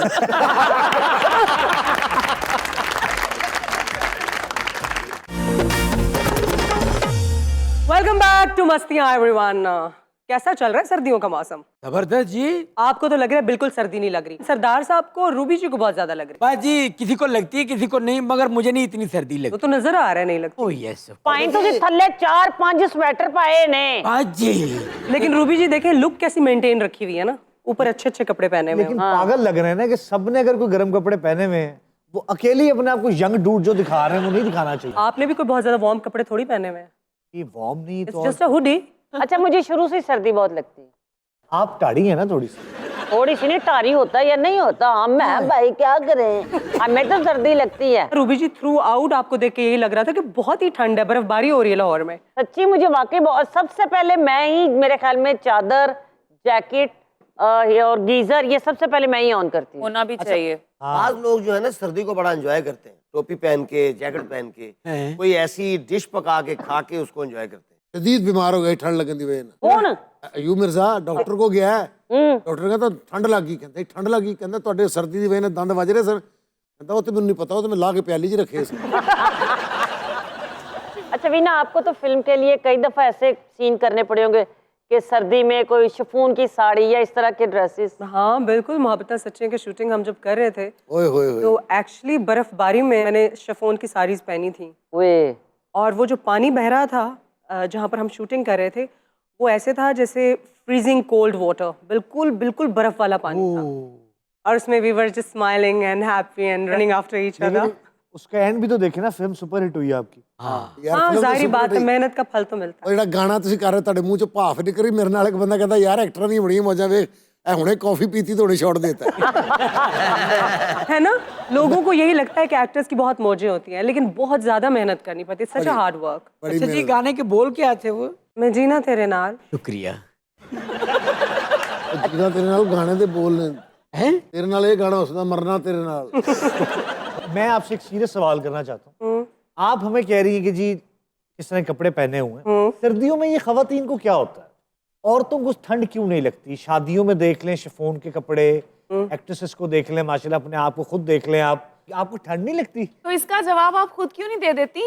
वेलकम बैक टू मस्तियां एवरीवन। कैसा चल रहा है सर्दियों का मौसम? जबरदस्त जी। आपको तो लग रहा है बिल्कुल सर्दी नहीं लग रही, सरदार साहब को, रूबी जी को बहुत ज्यादा लग रही है। बाजी किसी को लगती है किसी को नहीं, मगर मुझे नहीं इतनी सर्दी लगती। तो नजर आ रहा है नहीं लगती। ओह यस पाई तो थल्ले 4-5 स्वेटर पाए ने। बाजी लेकिन रूबी जी देखें लुक कैसी मेंटेन रखी हुई है ना, ऊपर अच्छे अच्छे कपड़े पहने हुए लेकिन पागल लग रहे हैं ना कि सबने अगर कोई गर्म कपड़े पहने हुए हैं, वो अकेले ही अपने आप को यंग डूड जो दिखा रहे हैं वो नहीं दिखाना चाहिए। आपने भी कोई बहुत ज्यादा वार्म कपड़े थोड़ी पहने हुए हैं। ये वार्म नहीं तो जस्ट अ हुडी। अच्छा मुझे शुरू से सर्दी बहुत लगती है। आप टाड़ी है ना थोड़ी सी। थोड़ी सी नहीं, टारी होता है या नहीं होता, हम है भाई क्या करें, हमें तो सर्दी लगती है। रूबी जी थ्रू आउट आपको देख के यही लग रहा था कि बहुत ही ठंड है, बर्फबारी हो रही है लाहौर में। सच्ची मुझे वाकई बहुत, सबसे पहले मैं ही, मेरे ख्याल में चादर, जैकेट और गीजर, ये सबसे पहले मैं ही ऑन करती हूँ। होना भी चाहिए। आज लोग जो है ना सर्दी को बड़ा एंजॉय करते हैं, टोपी पहन के, जैकेट पहन के, कोई ऐसी डिश पका के खा के उसको एंजॉय करते हैं। शदीद बीमार हो गए ठंड लगन दी वजह कौन? अयूब मिर्जा डॉक्टर को गया है, डॉक्टर कहता ठंड लग गई, कहते ठंड लग गई, कहता ਤੁਹਾਡੇ सर्दी ਦੀ ਵਜ੍ਹਾ ਨਾਲ ਦੰਦ ਵੱਜ ਰਹੇ ਸਰ, कहता वो तो ਮੈਨੂੰ नहीं पता, वो तो मैं ला के प्याली च रखे अच्छा वीना, आपको तो फिल्म के लिए कई दफा ऐसे सीन करने पड़े होंगे कि सर्दी में कोई शिफॉन की साड़ी या इस तरह के ड्रेसेस। हाँ बिल्कुल, मोहब्बत सच्चे की शूटिंग हम जब कर रहे थे ओए होए होए। तो एक्चुअली बर्फबारी में मैंने शिफॉन की साड़ीज पहनी थी। और वो जो पानी बह रहा था जहाँ पर हम शूटिंग कर रहे थे, वो ऐसे था जैसे फ्रीजिंग कोल्ड वाटर, बिल्कुल बिल्कुल बर्फ वाला पानी था। और उसमें we were just smiling and happy and running after each other. उसका एंड भी तो देखे ना, फिल्म सुपर हिट हुई है आपकी। हाँ जाहिर बात है, मेहनत का फल तो मिलता है। ਜਿਹੜਾ ਗਾਣਾ ਤੁਸੀਂ ਕਰ ਰਹੇ ਤੁਹਾਡੇ ਮੂੰਹ ਚੋਂ ਭਾਫ ਨਿਕਲ ਰਹੀ, ਮੇਰੇ ਨਾਲ ਇੱਕ ਬੰਦਾ ਕਹਿੰਦਾ ਯਾਰ ਐਕਟਰਾਂ ਦੀਆਂ ਬੜੀਆਂ ਮੌਜਾਂ ਵੇਖ, ਐ ਹੁਣੇ ਕਾਫੀ ਪੀਤੀ तो शॉट देता है ना। लोगों को यही लगता है कि एक्टर्स की बहुत मौजें होती हैं, लेकिन बहुत ज्यादा मेहनत करनी पड़ती है, सच अ हार्ड वर्क। अच्छा जी, गाने के बोल क्या थे वो? मैं जीना तेरे नाल। शुक्रिया। जीना तेरे नाल गाने दे बोल ने हैं, तेरे नाल ये गाना उसदा मरना तेरे नाल। मैं आपसे एक सीरियस सवाल करना चाहता हूँ। आप हमें कह रही हैं कि जी इस तरह कपड़े पहने हुए हैं, सर्दियों में ये खवातीन को क्या होता है, औरतों को ठंड क्यों नहीं लगती? शादियों में देख लें शिफॉन के कपड़े, एक्ट्रेसेस को देख लें, माशाल्लाह अपने आप को खुद देख लें, आपको ठंड नहीं लगती? तो इसका जवाब आप खुद क्यों नहीं दे देती?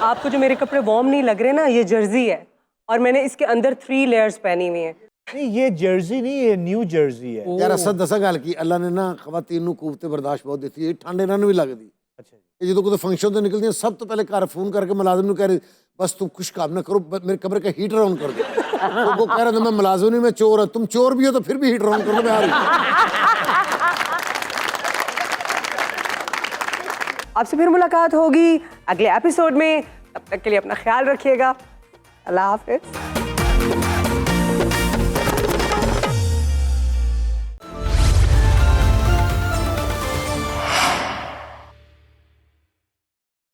आपको जो मेरे कपड़े वार्म नहीं लग रहे ना, ये जर्सी है और मैंने इसके अंदर 3 लेयर्स पहनी हुई हैं। नहीं ये जर्सी नहीं, ये न्यू जर्सी है। यार असद दसा गल की, अल्लाह ने ना खवातीन ਨੂੰ ਕੂਵਤੇ ਬਰਦਾਸ਼ਤ ਬਹੁਤ ਦਿੱਤੀ ਹੈ, ਠੰਡ ਇਹਨਾਂ ਨੂੰ ਵੀ ਲੱਗਦੀ। ਅੱਛਾ ਜੀ, ਜਦੋਂ ਕੋਈ ਫੰਕਸ਼ਨ ਤੋਂ ਨਿਕਲਦੀਆਂ ਸਭ ਤੋਂ ਪਹਿਲੇ ਘਰ ਫੋਨ ਕਰਕੇ ਮੁਲਾਜ਼ਮ ਨੂੰ ਕਹਿ ਰਹੇ बस तुम कुछ काम ना करो, मेरे कमरे का हीटर ऑन कर दो। तो वो कह रहा था मैं मुलाजिम नहीं, मैं चोर हूं। तुम चोर भी हो तो फिर भी हीटर ऑन कर दो, मैं आ रही हूं। आपसे फिर मुलाकात होगी अगले एपिसोड में, तब तक के लिए अपना ख्याल रखिएगा। अल्लाह हाफिज।